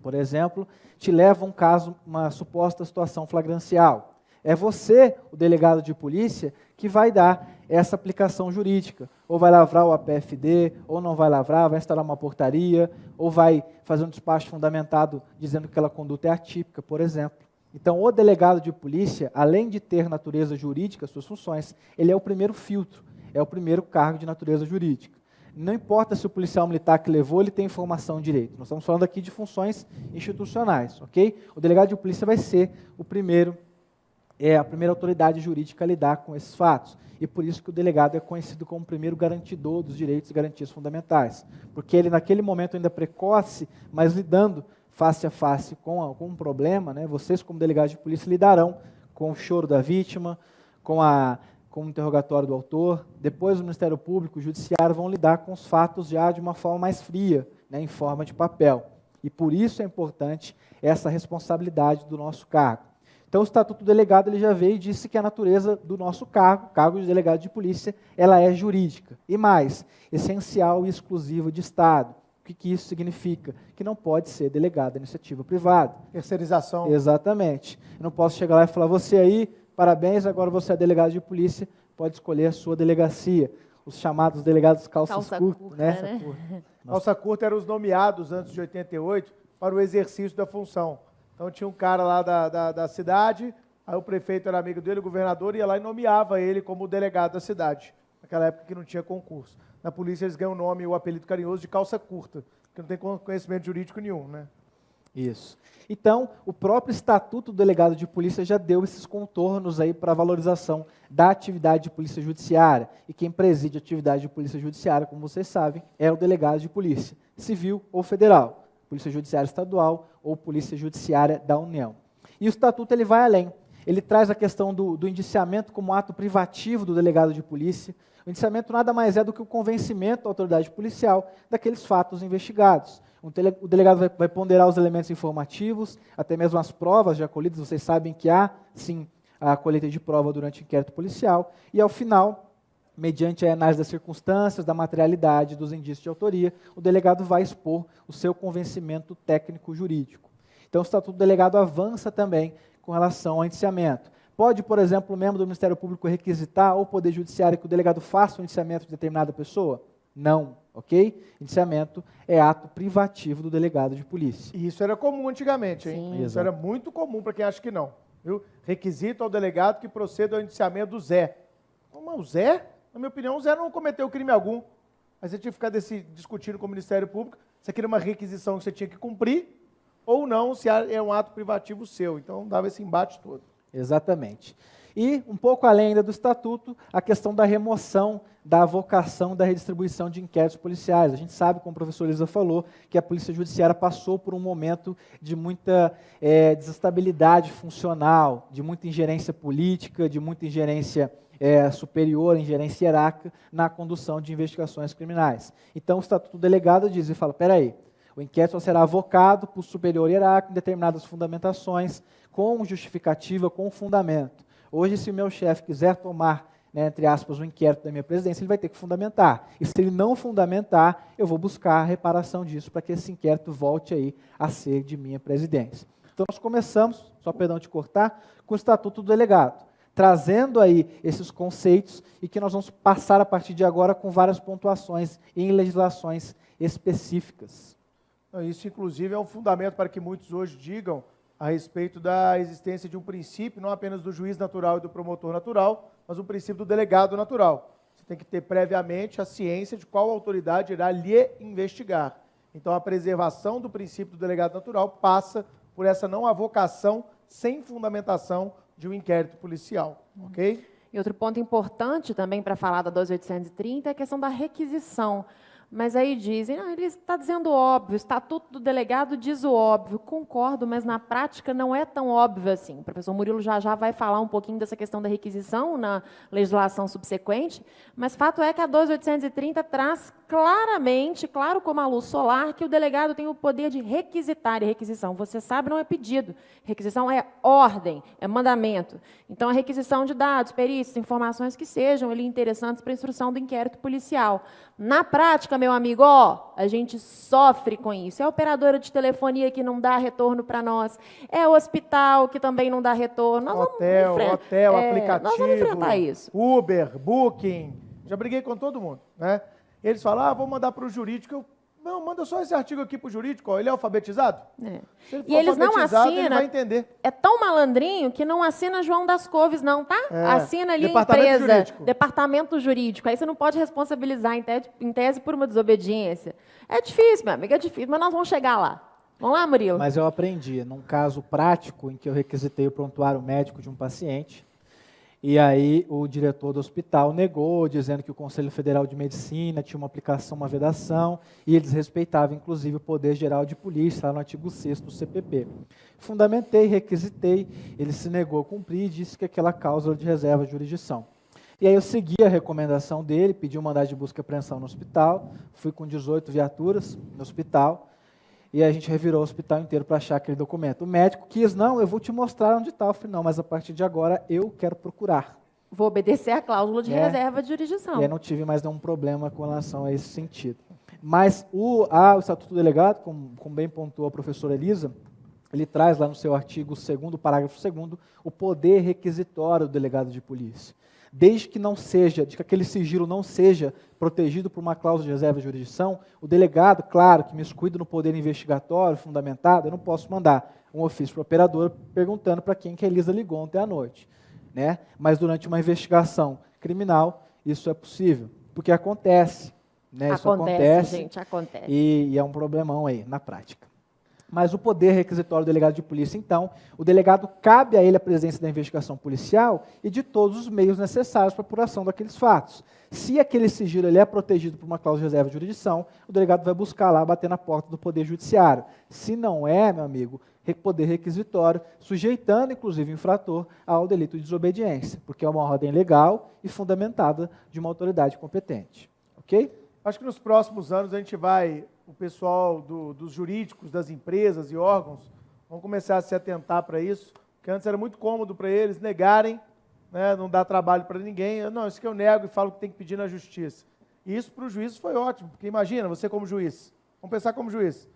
por exemplo, te leva um caso, uma suposta situação flagrancial. É você, o delegado de polícia, que vai dar essa aplicação jurídica. Ou vai lavrar o APFD, ou não vai lavrar, vai instalar uma portaria, ou vai fazer um despacho fundamentado dizendo que aquela conduta é atípica, por exemplo. Então, o delegado de polícia, além de ter natureza jurídica, suas funções, ele é o primeiro filtro, é o primeiro cargo de natureza jurídica. Não importa se o policial militar que levou, ele tem formação em direito. Nós estamos falando aqui de funções institucionais, ok? O delegado de polícia vai ser a primeira autoridade jurídica a lidar com esses fatos. E por isso que o delegado é conhecido como o primeiro garantidor dos direitos e garantias fundamentais. Porque ele, naquele momento ainda precoce, mas lidando face a face com um problema, né, vocês, como delegados de polícia, lidarão com o choro da vítima, com o interrogatório do autor. Depois, o Ministério Público, o Judiciário, vão lidar com os fatos já de uma forma mais fria, né, em forma de papel. E por isso é importante essa responsabilidade do nosso cargo. Então, o Estatuto do Delegado ele já veio e disse que a natureza do nosso cargo de delegado de polícia, ela é jurídica. E mais, essencial e exclusiva de Estado. O que isso significa? Que não pode ser delegado à iniciativa privada. Terceirização. Exatamente. Eu não posso chegar lá e falar, você aí, parabéns, agora você é delegado de polícia, pode escolher a sua delegacia. Os chamados delegados calça curta, né? Calça curta eram os nomeados antes de 88 para o exercício da função. Então tinha um cara lá da cidade, aí o prefeito era amigo dele, o governador ia lá e nomeava ele como delegado da cidade. Naquela época que não tinha concurso. Na polícia eles ganham o nome, o apelido carinhoso de calça curta, que não tem conhecimento jurídico nenhum, né? Isso. Então, o próprio Estatuto do Delegado de Polícia já deu esses contornos aí para a valorização da atividade de polícia judiciária. E quem preside a atividade de polícia judiciária, como vocês sabem, é o delegado de polícia, civil ou federal, polícia judiciária estadual ou polícia judiciária da União. E o Estatuto ele vai além. Ele traz a questão do indiciamento como ato privativo do delegado de polícia. O indiciamento nada mais é do que o convencimento da autoridade policial daqueles fatos investigados. O delegado vai ponderar os elementos informativos, até mesmo as provas já colhidas. Vocês sabem que há, sim, a colheita de prova durante o inquérito policial. E, ao final, mediante a análise das circunstâncias, da materialidade, dos indícios de autoria, o delegado vai expor o seu convencimento técnico-jurídico. Então, o Estatuto do Delegado avança também com relação ao indiciamento. Pode, por exemplo, o membro do Ministério Público requisitar ao Poder Judiciário que o delegado faça o indiciamento de determinada pessoa? Não, ok? Indiciamento é ato privativo do delegado de polícia. E isso era comum antigamente, hein? Sim. Isso Exato. era muito comum para quem acha que não. Viu? Requisito ao delegado que proceda ao indiciamento do Zé. Mas o Zé, na minha opinião, o Zé não cometeu crime algum. Mas você tinha que ficar discutindo com o Ministério Público se aquilo era uma requisição que você tinha que cumprir ou não, se é um ato privativo seu. Então, dava esse embate todo. Exatamente. E, um pouco além ainda do Estatuto, a questão da remoção da avocação da redistribuição de inquéritos policiais. A gente sabe, como o professor Elisa falou, que a Polícia Judiciária passou por um momento de muita desestabilidade funcional, de muita ingerência política, de muita ingerência superior, ingerência hierárquica na condução de investigações criminais. Então, o Estatuto do Delegado diz e fala, peraí, o inquérito só será avocado por superior hierárquico em determinadas fundamentações, com justificativa, com fundamento. Hoje, se o meu chefe quiser tomar né, entre aspas, o inquérito da minha presidência, ele vai ter que fundamentar. E se ele não fundamentar, eu vou buscar a reparação disso para que esse inquérito volte aí a ser de minha presidência. Então, nós começamos, só perdão de cortar, com o Estatuto do Delegado, trazendo aí esses conceitos e que nós vamos passar a partir de agora com várias pontuações em legislações específicas. Isso, inclusive, é um fundamento para que muitos hoje digam a respeito da existência de um princípio, não apenas do juiz natural e do promotor natural, mas um princípio do delegado natural. Você tem que ter previamente a ciência de qual autoridade irá lhe investigar. Então, a preservação do princípio do delegado natural passa por essa não avocação sem fundamentação de um inquérito policial, ok? E outro ponto importante também para falar da 12.830 é a questão da requisição. Mas aí dizem, ele está dizendo óbvio, o Estatuto do Delegado diz o óbvio. Concordo, mas na prática não é tão óbvio assim. O professor Murilo já vai falar um pouquinho dessa questão da requisição na legislação subsequente, mas fato é que a 12.830 traz claramente, claro como a luz solar, que o delegado tem o poder de requisitar, e requisição, você sabe, não é pedido. Requisição é ordem, é mandamento. Então, a requisição de dados, perícias, informações que sejam ali interessantes para a instrução do inquérito policial. Na prática, meu amigo, a gente sofre com isso. É a operadora de telefonia que não dá retorno para nós, é o hospital que também não dá retorno. Nós hotel, aplicativo, nós vamos enfrentar isso. Uber, Booking, já briguei com todo mundo, né? Eles falam, vou mandar para o jurídico. Não, manda só esse artigo aqui para o jurídico, ele é alfabetizado? Se ele e eles não assinam, ele vai entender. É tão malandrinho que não assina João das Couves, não, tá? Assina ali Departamento empresa, jurídico. Departamento Jurídico. Aí você não pode responsabilizar em tese por uma desobediência. É difícil, meu amigo, é difícil, mas nós vamos chegar lá. Vamos lá, Murilo? Mas eu aprendi, num caso prático, em que eu requisitei o prontuário médico de um paciente, e aí o diretor do hospital negou, dizendo que o Conselho Federal de Medicina tinha uma aplicação, uma vedação, e eles respeitavam, inclusive, o Poder Geral de Polícia, lá no artigo 6º do CPP. Fundamentei, requisitei, ele se negou a cumprir e disse que aquela cláusula de reserva de jurisdição. E aí eu segui a recomendação dele, pedi um mandado de busca e apreensão no hospital, fui com 18 viaturas no hospital, e a gente revirou o hospital inteiro para achar aquele documento. O médico quis, não, eu vou te mostrar onde está. Eu falei, não, mas a partir de agora eu quero procurar. Vou obedecer à cláusula de reserva de jurisdição. E aí não tive mais nenhum problema com relação a esse sentido. Mas o Estatuto do Delegado, como bem pontuou a professora Elisa, ele traz lá no seu artigo 2º, parágrafo 2º, o poder requisitório do delegado de polícia. Desde que não seja, de que aquele sigilo não seja protegido por uma cláusula de reserva de jurisdição, o delegado, claro, que me excluído no poder investigatório, fundamentado, eu não posso mandar um ofício para o operador perguntando para quem que a Elisa ligou ontem à noite. Né? Mas durante uma investigação criminal, isso é possível, porque acontece. Né? Isso acontece, gente, acontece. E é um problemão aí, na prática. Mas o poder requisitório do delegado de polícia, então, o delegado cabe a ele a presença da investigação policial e de todos os meios necessários para a apuração daqueles fatos. Se aquele sigilo ele é protegido por uma cláusula de reserva de jurisdição, o delegado vai buscar lá, bater na porta do Poder Judiciário. Se não é, meu amigo, poder requisitório, sujeitando, inclusive, o infrator ao delito de desobediência, porque é uma ordem legal e fundamentada de uma autoridade competente. Ok? Acho que nos próximos anos a gente vai, o pessoal dos jurídicos, das empresas e órgãos, vão começar a se atentar para isso, porque antes era muito cômodo para eles negarem, né, não dar trabalho para ninguém. Não, isso que eu nego e falo que tem que pedir na justiça. E isso para os juízes foi ótimo, porque imagina, você como juiz, vamos pensar como juiz,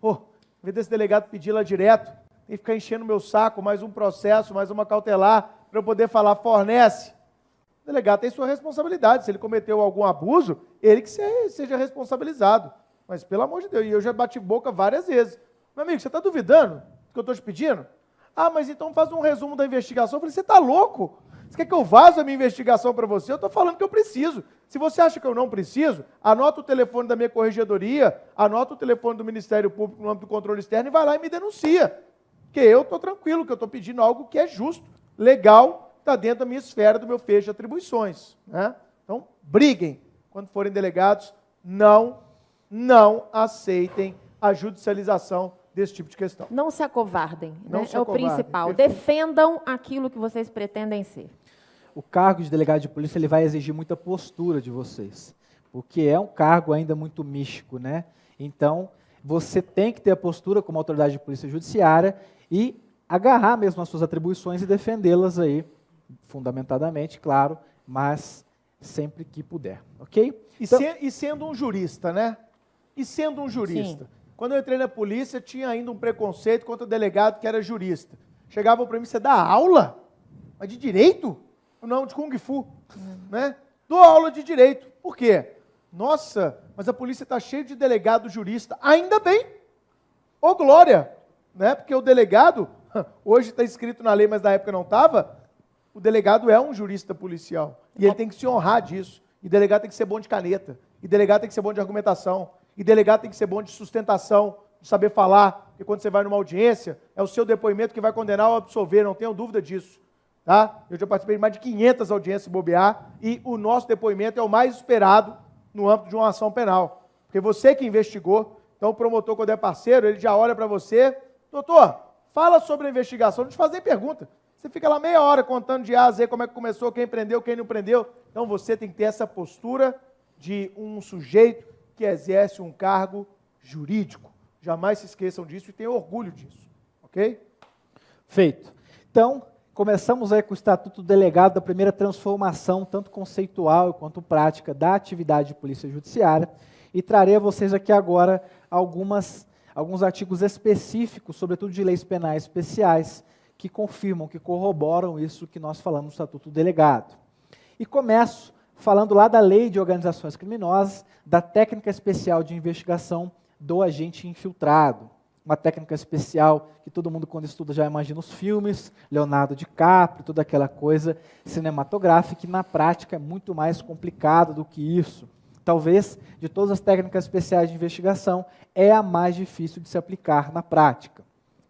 em vez desse delegado pedir lá direto, tem que ficar enchendo o meu saco, mais um processo, mais uma cautelar, para eu poder falar, fornece. O delegado tem sua responsabilidade, se ele cometeu algum abuso, ele que seja responsabilizado. Mas, pelo amor de Deus, e eu já bati boca várias vezes. Meu amigo, você está duvidando do que eu estou te pedindo? Ah, mas então faz um resumo da investigação. Eu falei, você está louco? Você quer que eu vaze a minha investigação para você? Eu estou falando que eu preciso. Se você acha que eu não preciso, anota o telefone da minha corregedoria, anota o telefone do Ministério Público no âmbito do controle externo e vai lá e me denuncia. Porque eu estou tranquilo, que eu estou pedindo algo que é justo, legal, está dentro da minha esfera, do meu feixe de atribuições. Né? Então, briguem. Quando forem delegados, não aceitem a judicialização desse tipo de questão. Não se acovardem, Não né? se É o acovardem, principal. perfeito. Defendam aquilo que vocês pretendem ser. O cargo de delegado de polícia ele vai exigir muita postura de vocês, porque é um cargo ainda muito místico, né? Então, você tem que ter a postura como autoridade de polícia judiciária e agarrar mesmo as suas atribuições e defendê-las aí, fundamentadamente, claro, mas sempre que puder, ok? E sendo um jurista, né? E sendo um jurista. Sim. Quando eu entrei na polícia, tinha ainda um preconceito contra o delegado que era jurista. Chegavam para mim, você dá aula? Mas de direito? Não, de Kung Fu. Né? Dou aula de direito. Por quê? Nossa, mas a polícia está cheia de delegado jurista. Ainda bem. Ô glória! Né? Porque o delegado, hoje está escrito na lei, mas na época não estava, o delegado é um jurista policial. E ele tem que se honrar disso. E delegado tem que ser bom de caneta. E delegado tem que ser bom de argumentação. E delegado tem que ser bom de sustentação, de saber falar. Porque quando você vai numa audiência, é o seu depoimento que vai condenar ou absolver, não tenho dúvida disso. Tá? Eu já participei de mais de 500 audiências bobear, e o nosso depoimento é o mais esperado no âmbito de uma ação penal. Porque você que investigou, então o promotor, quando é parceiro, ele já olha para você, doutor, fala sobre a investigação, não te faz nem pergunta. Você fica lá meia hora contando de A a Z como é que começou, quem prendeu, quem não prendeu. Então você tem que ter essa postura de um sujeito que exerce um cargo jurídico. Jamais se esqueçam disso e tenham orgulho disso. Ok? Feito. Então, começamos aí com o Estatuto do Delegado da primeira transformação, tanto conceitual quanto prática, da atividade de polícia judiciária, e trarei a vocês aqui agora alguns artigos específicos, sobretudo de leis penais especiais, que confirmam, que corroboram isso que nós falamos no Estatuto do Delegado. E começo falando lá da Lei de Organizações Criminosas, da técnica especial de investigação do agente infiltrado. Uma técnica especial que todo mundo, quando estuda, já imagina os filmes, Leonardo DiCaprio, toda aquela coisa cinematográfica, que na prática é muito mais complicado do que isso. Talvez, de todas as técnicas especiais de investigação, é a mais difícil de se aplicar na prática.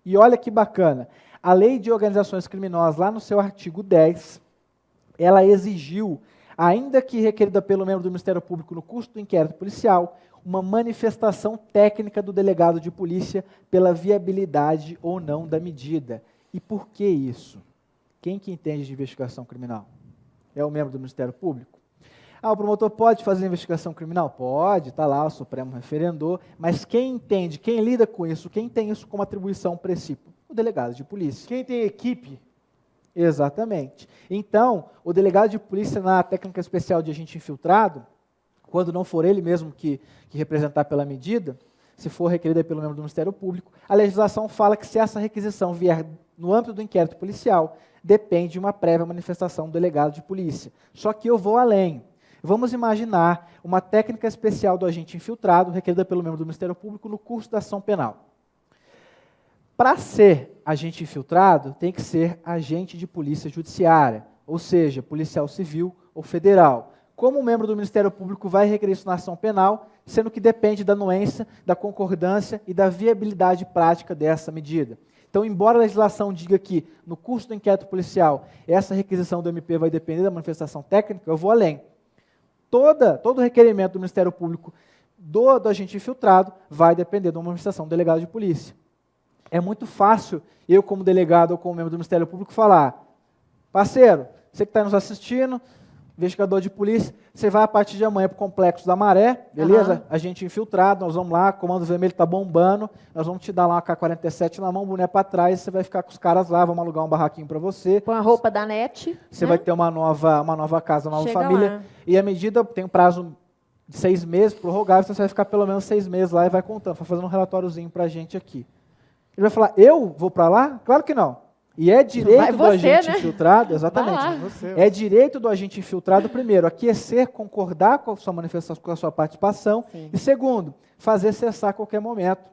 E olha que bacana, a Lei de Organizações Criminosas, lá no seu artigo 10, ela exigiu, ainda que requerida pelo membro do Ministério Público no curso do inquérito policial, uma manifestação técnica do delegado de polícia pela viabilidade ou não da medida. E por que isso? Quem que entende de investigação criminal? É o membro do Ministério Público? O promotor pode fazer investigação criminal? Pode, está lá, o Supremo referendou, mas quem entende, quem lida com isso, quem tem isso como atribuição, princípio? O delegado de polícia. Quem tem equipe? Exatamente. Então, o delegado de polícia na técnica especial de agente infiltrado, quando não for ele mesmo que representar pela medida, se for requerida pelo membro do Ministério Público, a legislação fala que se essa requisição vier no âmbito do inquérito policial, depende de uma prévia manifestação do delegado de polícia. Só que eu vou além. Vamos imaginar uma técnica especial do agente infiltrado, requerida pelo membro do Ministério Público no curso da ação penal. Para ser agente infiltrado, tem que ser agente de polícia judiciária, ou seja, policial civil ou federal. Como o membro do Ministério Público vai requerer isso na ação penal, sendo que depende da anuência, da concordância e da viabilidade prática dessa medida. Então, embora a legislação diga que no curso do inquérito policial essa requisição do MP vai depender da manifestação técnica, eu vou além. Todo requerimento do Ministério Público do agente infiltrado vai depender de uma manifestação do delegado de polícia. É muito fácil eu, como delegado ou como membro do Ministério Público, falar: parceiro, você que está nos assistindo, investigador de polícia, você vai a partir de amanhã para o Complexo da Maré, beleza? Uhum. Agente infiltrado, nós vamos lá, comando vermelho está bombando, nós vamos te dar lá uma K-47 na mão, boné para trás, você vai ficar com os caras lá, vamos alugar um barraquinho para você. Com a roupa da NET. Você vai ter uma nova casa, uma nova Chega família. lá. E a medida tem um prazo de 6 meses, prorrogável, então você vai ficar pelo menos 6 meses lá e vai contando, vai fazendo um relatóriozinho para a gente aqui. Ele vai falar: eu vou para lá? Claro que não. E é direito do agente infiltrado, exatamente. É direito do agente infiltrado, primeiro, aquecer, concordar com a sua manifestação, com a sua participação. Sim. E segundo, fazer cessar a qualquer momento.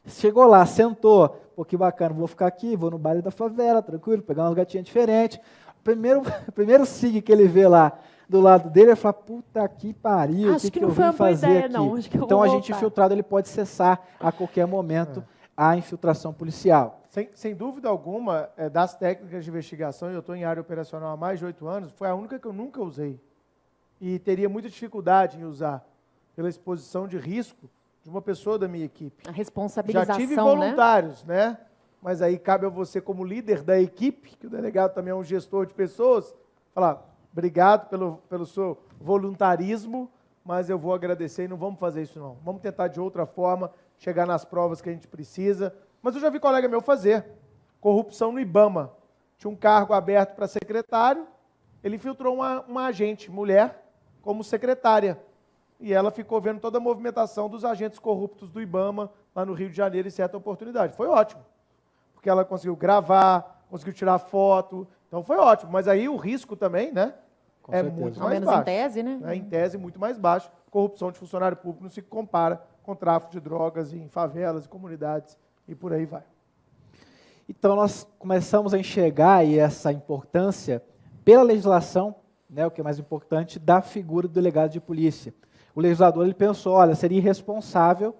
Chegou lá, sentou, pô, que bacana, vou ficar aqui, vou no baile da favela, tranquilo, pegar umas gatinhas diferentes. O primeiro SIG que ele vê lá do lado dele, ele fala: puta que pariu, o que eu vim fazer aqui? Então, o agente infiltrado ele pode cessar a qualquer momento a infiltração policial. Sem dúvida alguma, das técnicas de investigação, e eu estou em área operacional há mais de 8 anos, foi a única que eu nunca usei. E teria muita dificuldade em usar, pela exposição de risco de uma pessoa da minha equipe. A responsabilização, já tive voluntários, né? Mas aí cabe a você, como líder da equipe, que o delegado também é um gestor de pessoas, falar: obrigado pelo seu voluntarismo, mas eu vou agradecer e não vamos fazer isso não. Vamos tentar de outra forma chegar nas provas que a gente precisa. Mas eu já vi colega meu fazer. Corrupção no IBAMA. Tinha um cargo aberto para secretário ele infiltrou uma agente, mulher, como secretária. E ela ficou vendo toda a movimentação dos agentes corruptos do IBAMA, lá no Rio de Janeiro, em certa oportunidade. Foi ótimo, porque ela conseguiu gravar, conseguiu tirar foto, então foi ótimo. Mas aí o risco também, né, é muito Ao mais menos baixo. em tese, né? Em tese, muito mais baixo. Corrupção de funcionário público não se compara com tráfico de drogas em favelas e comunidades, e por aí vai. Então, nós começamos a enxergar aí essa importância, pela legislação, né, o que é mais importante, da figura do delegado de polícia. O legislador ele pensou, olha, seria irresponsável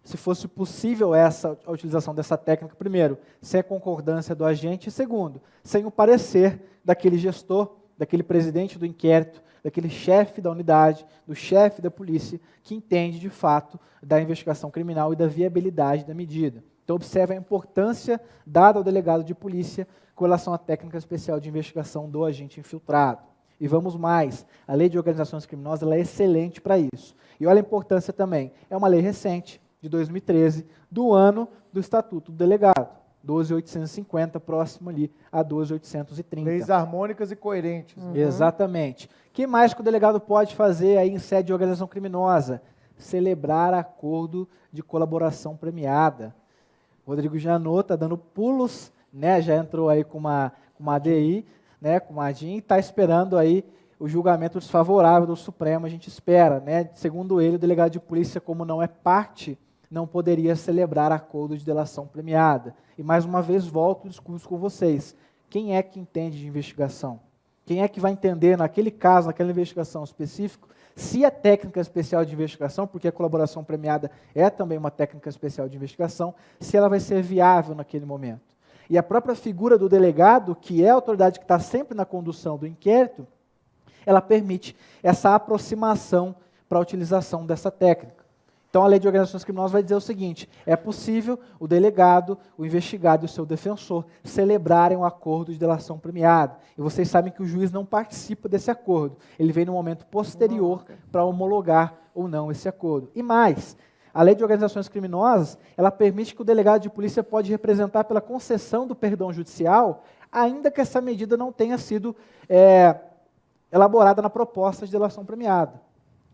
se fosse possível a utilização dessa técnica, primeiro, sem a concordância do agente, e segundo, sem o parecer daquele gestor, daquele presidente do inquérito, daquele chefe da unidade, do chefe da polícia, que entende, de fato, da investigação criminal e da viabilidade da medida. Então, observe a importância dada ao delegado de polícia com relação à técnica especial de investigação do agente infiltrado. E vamos mais, a Lei de Organizações Criminosas ela é excelente para isso. E olha a importância também, é uma lei recente, de 2013, do ano do Estatuto do Delegado, 12.850, próximo ali a 12.830. Leis harmônicas e coerentes. Exatamente. O que mais que o delegado pode fazer aí em sede de organização criminosa? Celebrar acordo de colaboração premiada. Rodrigo Janot está dando pulos, né, já entrou aí com uma ADI, né, com uma ADIM, e está esperando aí o julgamento desfavorável do Supremo, a gente espera. Né? Segundo ele, o delegado de polícia, como não é parte, não poderia celebrar acordo de delação premiada. E mais uma vez volto o discurso com vocês. Quem é que entende de investigação? Quem é que vai entender, naquele caso, naquela investigação específica, se a técnica especial de investigação, porque a colaboração premiada é também uma técnica especial de investigação, se ela vai ser viável naquele momento. E a própria figura do delegado, que é a autoridade que está sempre na condução do inquérito, ela permite essa aproximação para a utilização dessa técnica. Então, a Lei de Organizações Criminosas vai dizer o seguinte, é possível o delegado, o investigado e o seu defensor celebrarem um acordo de delação premiada. E vocês sabem que o juiz não participa desse acordo. Ele vem no momento posterior para homologar ou não esse acordo. E mais, a Lei de Organizações Criminosas, ela permite que o delegado de polícia pode representar pela concessão do perdão judicial, ainda que essa medida não tenha sido elaborada na proposta de delação premiada.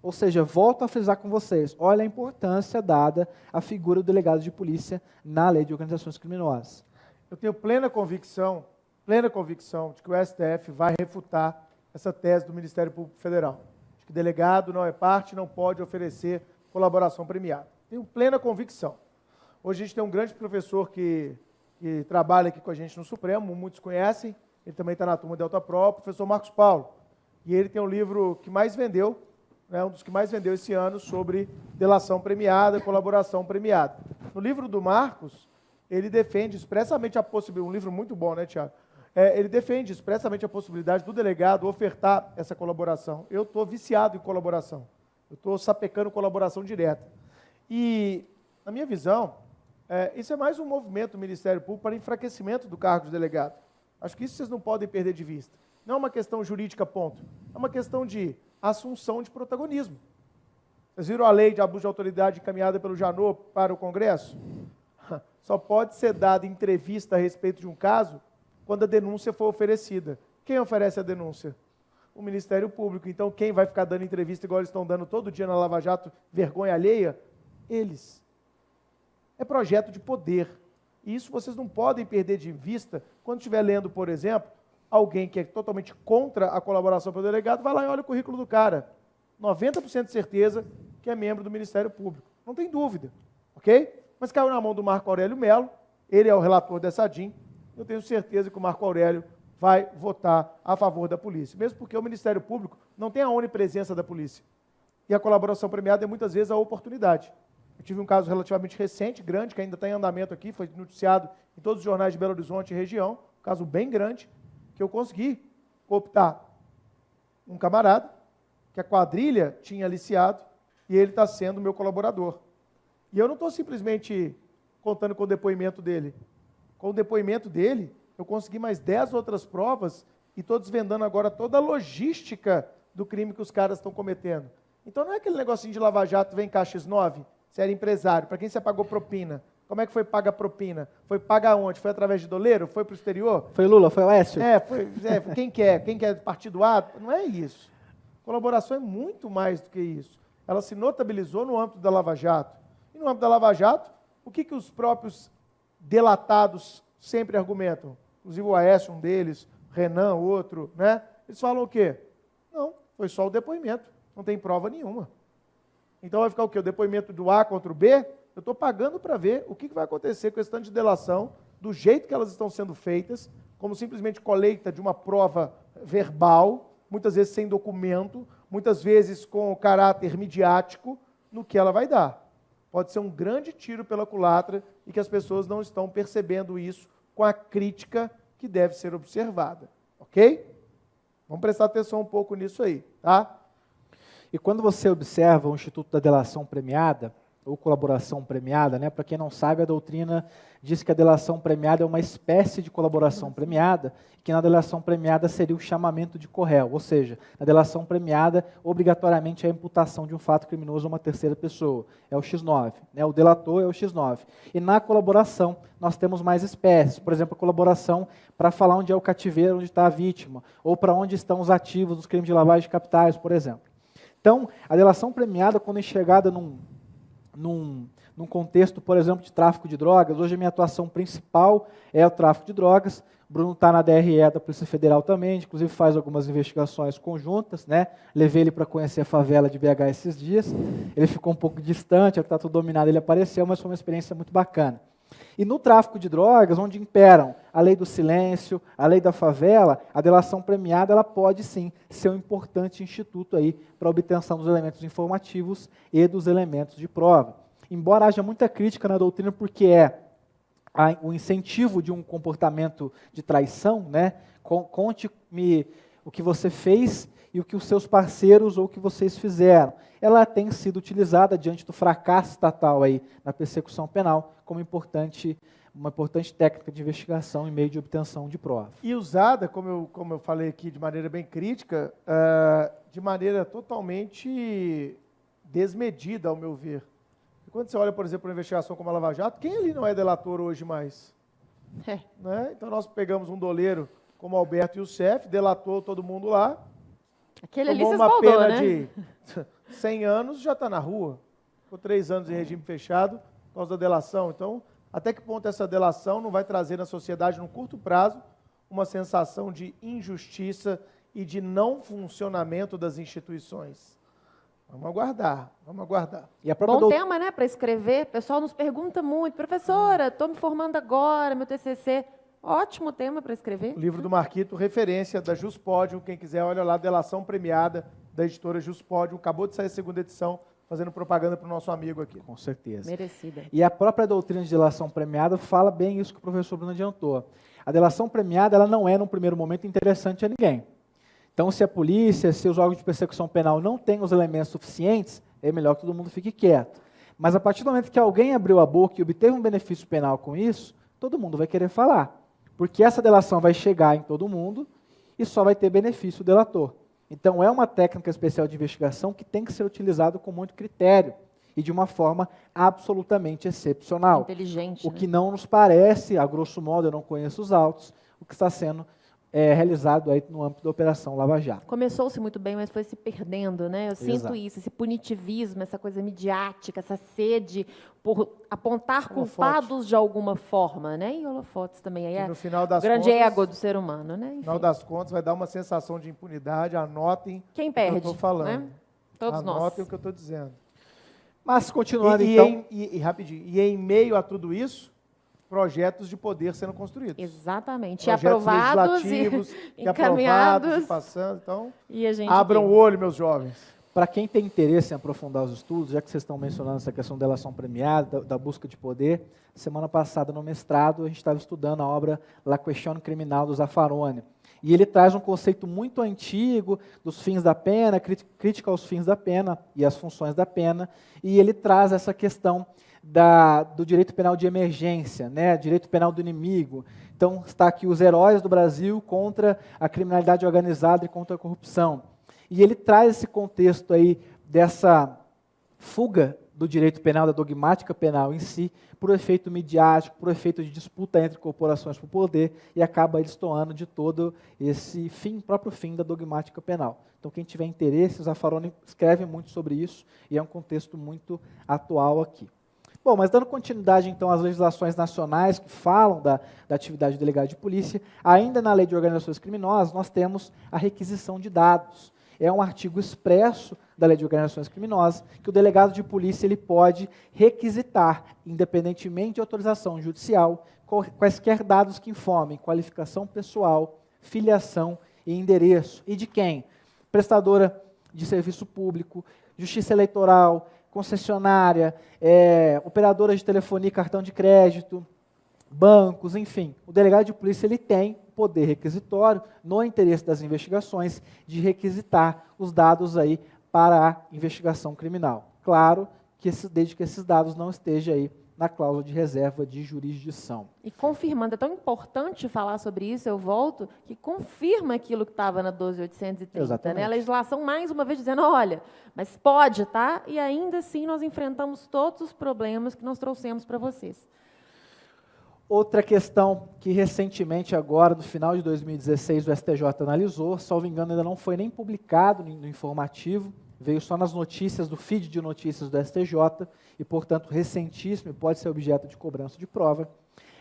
Ou seja, volto a frisar com vocês, olha a importância dada à figura do delegado de polícia na Lei de Organizações Criminosas. Eu tenho plena convicção de que o STF vai refutar essa tese do Ministério Público Federal, de que delegado não é parte, não pode oferecer colaboração premiada. Tenho plena convicção. Hoje a gente tem um grande professor que trabalha aqui com a gente no Supremo, muitos conhecem, ele também está na turma de Alta Pró, o professor Marcos Paulo. E ele tem um livro que mais vendeu, um dos que mais vendeu esse ano, sobre delação premiada, colaboração premiada. No livro do Marcos, ele defende expressamente a possibilidade, um livro muito bom, né, Tiago? Ele defende expressamente a possibilidade do delegado ofertar essa colaboração. Eu estou viciado em colaboração, eu estou sapecando colaboração direta. E, na minha visão, isso é mais um movimento do Ministério Público para enfraquecimento do cargo de delegado. Acho que isso vocês não podem perder de vista. Não é uma questão jurídica, ponto. É uma questão de assunção de protagonismo. Vocês viram a lei de abuso de autoridade encaminhada pelo Janot para o Congresso? Só pode ser dada entrevista a respeito de um caso quando a denúncia for oferecida. Quem oferece a denúncia? O Ministério Público. Então, quem vai ficar dando entrevista igual eles estão dando todo dia na Lava Jato, vergonha alheia? Eles. É projeto de poder. E isso vocês não podem perder de vista quando estiver lendo, por exemplo, alguém que é totalmente contra a colaboração pelo delegado, vai lá e olha o currículo do cara. 90% de certeza que é membro do Ministério Público. Não tem dúvida, ok? Mas caiu na mão do Marco Aurélio Melo, ele é o relator dessa ADIM, eu tenho certeza que o Marco Aurélio vai votar a favor da polícia, mesmo porque o Ministério Público não tem a onipresença da polícia. E a colaboração premiada é muitas vezes a oportunidade. Eu tive um caso relativamente recente, grande, que ainda está em andamento aqui, foi noticiado em todos os jornais de Belo Horizonte e região, um caso bem grande, que eu consegui cooptar um camarada que a quadrilha tinha aliciado e ele está sendo meu colaborador. E eu não estou simplesmente contando com o depoimento dele. Com o depoimento dele, eu consegui mais 10 outras provas e estou desvendando agora toda a logística do crime que os caras estão cometendo. Então não é aquele negocinho de Lava Jato, vem cá X9, você era empresário, para quem você pagou propina? Como é que foi paga a propina? Foi paga onde? Foi através de doleiro? Foi para o exterior? Foi Lula? Foi o Écio? Quem quer? Quem quer partido A? Não é isso. Colaboração é muito mais do que isso. Ela se notabilizou no âmbito da Lava Jato. E no âmbito da Lava Jato, o que os próprios delatados sempre argumentam? Inclusive o Aécio, um deles, Renan, outro, né? Eles falam o quê? Não, foi só o depoimento, não tem prova nenhuma. Então vai ficar o quê? O depoimento do A contra o B? Eu estou pagando para ver o que vai acontecer com esse tanto de delação, do jeito que elas estão sendo feitas, como simplesmente colheita de uma prova verbal, muitas vezes sem documento, muitas vezes com caráter midiático, no que ela vai dar. Pode ser um grande tiro pela culatra e que as pessoas não estão percebendo isso com a crítica que deve ser observada. Ok? Vamos prestar atenção um pouco nisso aí, tá? E quando você observa o Instituto da Delação Premiada, ou colaboração premiada, né? Para quem não sabe, a doutrina diz que a delação premiada é uma espécie de colaboração premiada, que na delação premiada seria o chamamento de corréu, ou seja, na delação premiada, obrigatoriamente é a imputação de um fato criminoso a uma terceira pessoa, é o X9, né? O delator é o X9. E na colaboração, nós temos mais espécies, por exemplo, a colaboração para falar onde é o cativeiro, onde está a vítima, ou para onde estão os ativos dos crimes de lavagem de capitais, por exemplo. Então, a delação premiada, quando enxergada num contexto, por exemplo, de tráfico de drogas, hoje a minha atuação principal é o tráfico de drogas. O Bruno está na DRE da Polícia Federal também, inclusive faz algumas investigações conjuntas, né? Levei ele para conhecer a favela de BH esses dias. Ele ficou um pouco distante, está tudo dominado, ele apareceu, mas foi uma experiência muito bacana. E no tráfico de drogas, onde imperam a lei do silêncio, a lei da favela, a delação premiada ela pode sim ser um importante instituto aí para a obtenção dos elementos informativos e dos elementos de prova. Embora haja muita crítica na doutrina porque o incentivo de um comportamento de traição, né? Conte-me o que você fez e o que os seus parceiros ou o que vocês fizeram. Ela tem sido utilizada diante do fracasso estatal aí na persecução penal como uma importante técnica de investigação e meio de obtenção de prova. E usada, como eu falei aqui, de maneira bem crítica, de maneira totalmente desmedida, ao meu ver. Quando você olha, por exemplo, uma investigação como a Lava Jato, quem ali não é delator hoje mais? Né? Então nós pegamos um doleiro como Alberto Youssef, delatou todo mundo lá, Aquele ali tomou se uma esbaldou, pena né? de 100 anos e já está na rua. Ficou 3 anos em regime fechado por causa da delação. Então, até que ponto essa delação não vai trazer na sociedade, num curto prazo, uma sensação de injustiça e de não funcionamento das instituições? Vamos aguardar, vamos aguardar. E a própria Bom tema, né, para escrever. O pessoal nos pergunta muito, professora, estou me formando agora, meu TCC. Ótimo tema para escrever. O livro do Marquito, referência da Juspódio, quem quiser, olha lá, Delação Premiada, da editora Juspódio. Acabou de sair a 2ª edição, fazendo propaganda para o nosso amigo aqui. Com certeza. Merecida. E a própria doutrina de delação premiada fala bem isso que o professor Bruno adiantou. A delação premiada ela não é, num primeiro momento, interessante a ninguém. Então, se a polícia, se os órgãos de persecução penal não têm os elementos suficientes, é melhor que todo mundo fique quieto. Mas a partir do momento que alguém abriu a boca e obteve um benefício penal com isso, todo mundo vai querer falar. Porque essa delação vai chegar em todo mundo e só vai ter benefício o delator. Então, é uma técnica especial de investigação que tem que ser utilizada com muito critério e de uma forma absolutamente excepcional. Inteligente. O que não nos parece, a grosso modo, eu não conheço os autos, o que está sendo realizado aí no âmbito da Operação Lava Jato. Começou-se muito bem, mas foi se perdendo, né? Eu sinto Exato. isso, esse punitivismo, essa coisa midiática, essa sede por apontar Holofote. culpados de alguma forma, né? E holofotes também, aí Que é no final o das grande contas, ego do ser humano, né? no Enfim. final das contas, vai dar uma sensação de impunidade. Anotem Quem o que eu perde, estou falando. né? Todos nós. Anotem o que eu estou dizendo. Mas, continuando E então... rapidinho, e em meio a tudo isso, projetos de poder sendo construídos. Exatamente. E Projetos aprovados legislativos, e e aprovados, encaminhados. e passando. Então, E a gente abram o olho, meus jovens. Para quem tem interesse em aprofundar os estudos, já que vocês estão mencionando essa questão da delação premiada, da busca de poder, semana passada no mestrado a gente estava estudando a obra La Questión Criminal do Zaffaroni. E ele traz um conceito muito antigo dos fins da pena, crítica aos fins da pena e às funções da pena, e ele traz essa questão do direito penal de emergência, né, direito penal do inimigo. Então, está aqui os heróis do Brasil contra a criminalidade organizada e contra a corrupção. E ele traz esse contexto aí dessa fuga do direito penal, da dogmática penal em si, por efeito midiático, por efeito de disputa entre corporações por poder, e acaba destoando de todo esse próprio fim da dogmática penal. Então, quem tiver interesse, o Zaffaroni escreve muito sobre isso, e é um contexto muito atual aqui. Bom, mas dando continuidade, então, às legislações nacionais que falam da atividade do delegado de polícia, ainda na Lei de Organizações Criminosas, nós temos a requisição de dados. É um artigo expresso da Lei de Organizações Criminosas que o delegado de polícia ele pode requisitar, independentemente de autorização judicial, quaisquer dados que informem qualificação pessoal, filiação e endereço. E de quem? Prestadora de serviço público, justiça eleitoral, concessionária, operadora de telefonia e cartão de crédito, bancos, enfim. O delegado de polícia ele tem poder requisitório, no interesse das investigações, de requisitar os dados aí para a investigação criminal. Claro que desde que esses dados não estejam aí na cláusula de reserva de jurisdição. E confirmando, é tão importante falar sobre isso, eu volto, que confirma aquilo que estava na 12.830. Exatamente. Né? A legislação, mais uma vez, dizendo, olha, mas pode, tá? E ainda assim nós enfrentamos todos os problemas que nós trouxemos para vocês. Outra questão que recentemente, agora, no final de 2016, o STJ analisou, salvo engano, ainda não foi nem publicado no informativo, veio só nas notícias, do feed de notícias do STJ, e, portanto, recentíssimo e pode ser objeto de cobrança de prova,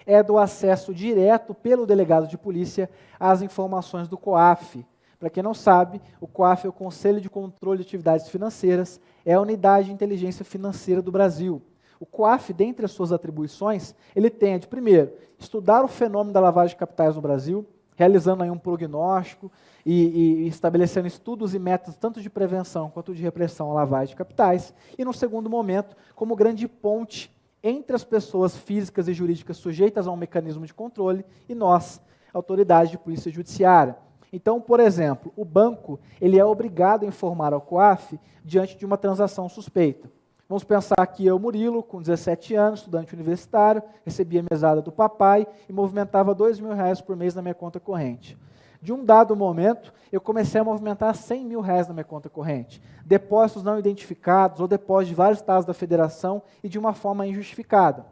é do acesso direto pelo delegado de polícia às informações do COAF. Para quem não sabe, o COAF é o Conselho de Controle de Atividades Financeiras, é a unidade de inteligência financeira do Brasil. O COAF, dentre as suas atribuições, ele tem de, primeiro, estudar o fenômeno da lavagem de capitais no Brasil, realizando aí um prognóstico e estabelecendo estudos e métodos tanto de prevenção quanto de repressão à lavagem de capitais, e, no segundo momento, como grande ponte entre as pessoas físicas e jurídicas sujeitas a um mecanismo de controle e nós, autoridade de polícia judiciária. Então, por exemplo, o banco ele é obrigado a informar ao COAF diante de uma transação suspeita. Vamos pensar que eu, Murilo, com 17 anos, estudante universitário, recebia mesada do papai e movimentava R$2.000 por mês na minha conta corrente. De um dado momento, eu comecei a movimentar R$100.000 na minha conta corrente. Depósitos não identificados ou depósitos de vários estados da federação e de uma forma injustificada.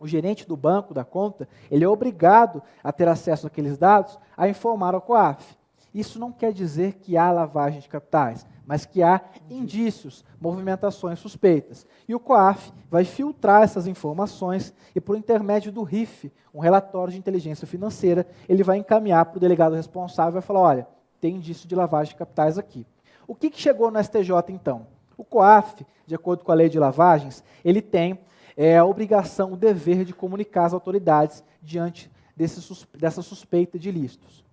O gerente do banco, da conta, ele é obrigado a ter acesso àqueles dados, a informar ao COAF. Isso não quer dizer que há lavagem de capitais, mas que há indícios, movimentações suspeitas. E o COAF vai filtrar essas informações e, por intermédio do RIF, um relatório de inteligência financeira, ele vai encaminhar para o delegado responsável e vai falar, olha, tem indício de lavagem de capitais aqui. O que chegou no STJ, então? O COAF, de acordo com a lei de lavagens, ele tem a obrigação, o dever de comunicar às autoridades diante dessa suspeita de ilícitos.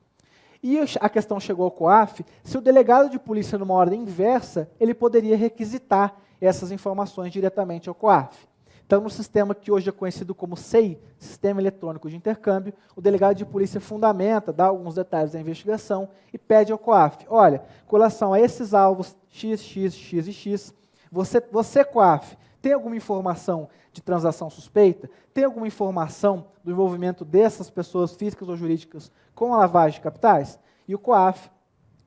E a questão chegou ao COAF, se o delegado de polícia, numa ordem inversa, ele poderia requisitar essas informações diretamente ao COAF. Então, no sistema que hoje é conhecido como SEI, Sistema Eletrônico de Intercâmbio, o delegado de polícia fundamenta, dá alguns detalhes da investigação e pede ao COAF, olha, com relação a esses alvos X, X, X e X, você COAF, tem alguma informação de transação suspeita? Tem alguma informação do envolvimento dessas pessoas físicas ou jurídicas com a lavagem de capitais? E o COAF,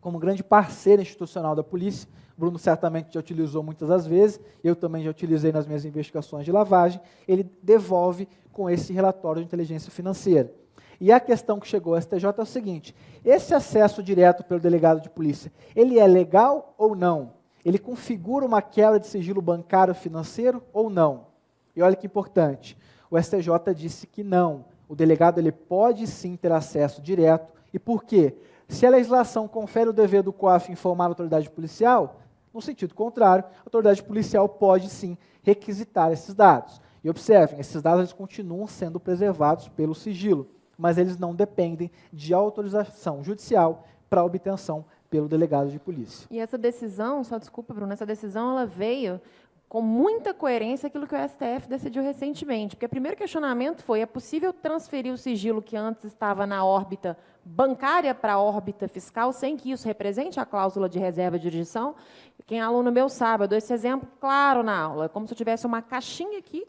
como grande parceiro institucional da polícia, Bruno certamente já utilizou muitas das vezes, eu também já utilizei nas minhas investigações de lavagem, ele devolve com esse relatório de inteligência financeira. E a questão que chegou ao STJ é o seguinte, esse acesso direto pelo delegado de polícia, ele é legal ou não? Ele configura uma quebra de sigilo bancário financeiro ou não? E olha que importante, o STJ disse que não. O delegado ele pode sim ter acesso direto. E por quê? Se a legislação confere o dever do COAF informar a autoridade policial, no sentido contrário, a autoridade policial pode sim requisitar esses dados. E observem, esses dados eles continuam sendo preservados pelo sigilo, mas eles não dependem de autorização judicial para obtenção pelo delegado de polícia. E essa decisão, só desculpa, Bruno, essa decisão ela veio com muita coerência aquilo que o STF decidiu recentemente. Porque o primeiro questionamento foi, é possível transferir o sigilo que antes estava na órbita bancária para a órbita fiscal, sem que isso represente a cláusula de reserva de jurisdição? Quem é aluno meu sabe, eu dou esse exemplo claro na aula, como se eu tivesse uma caixinha aqui,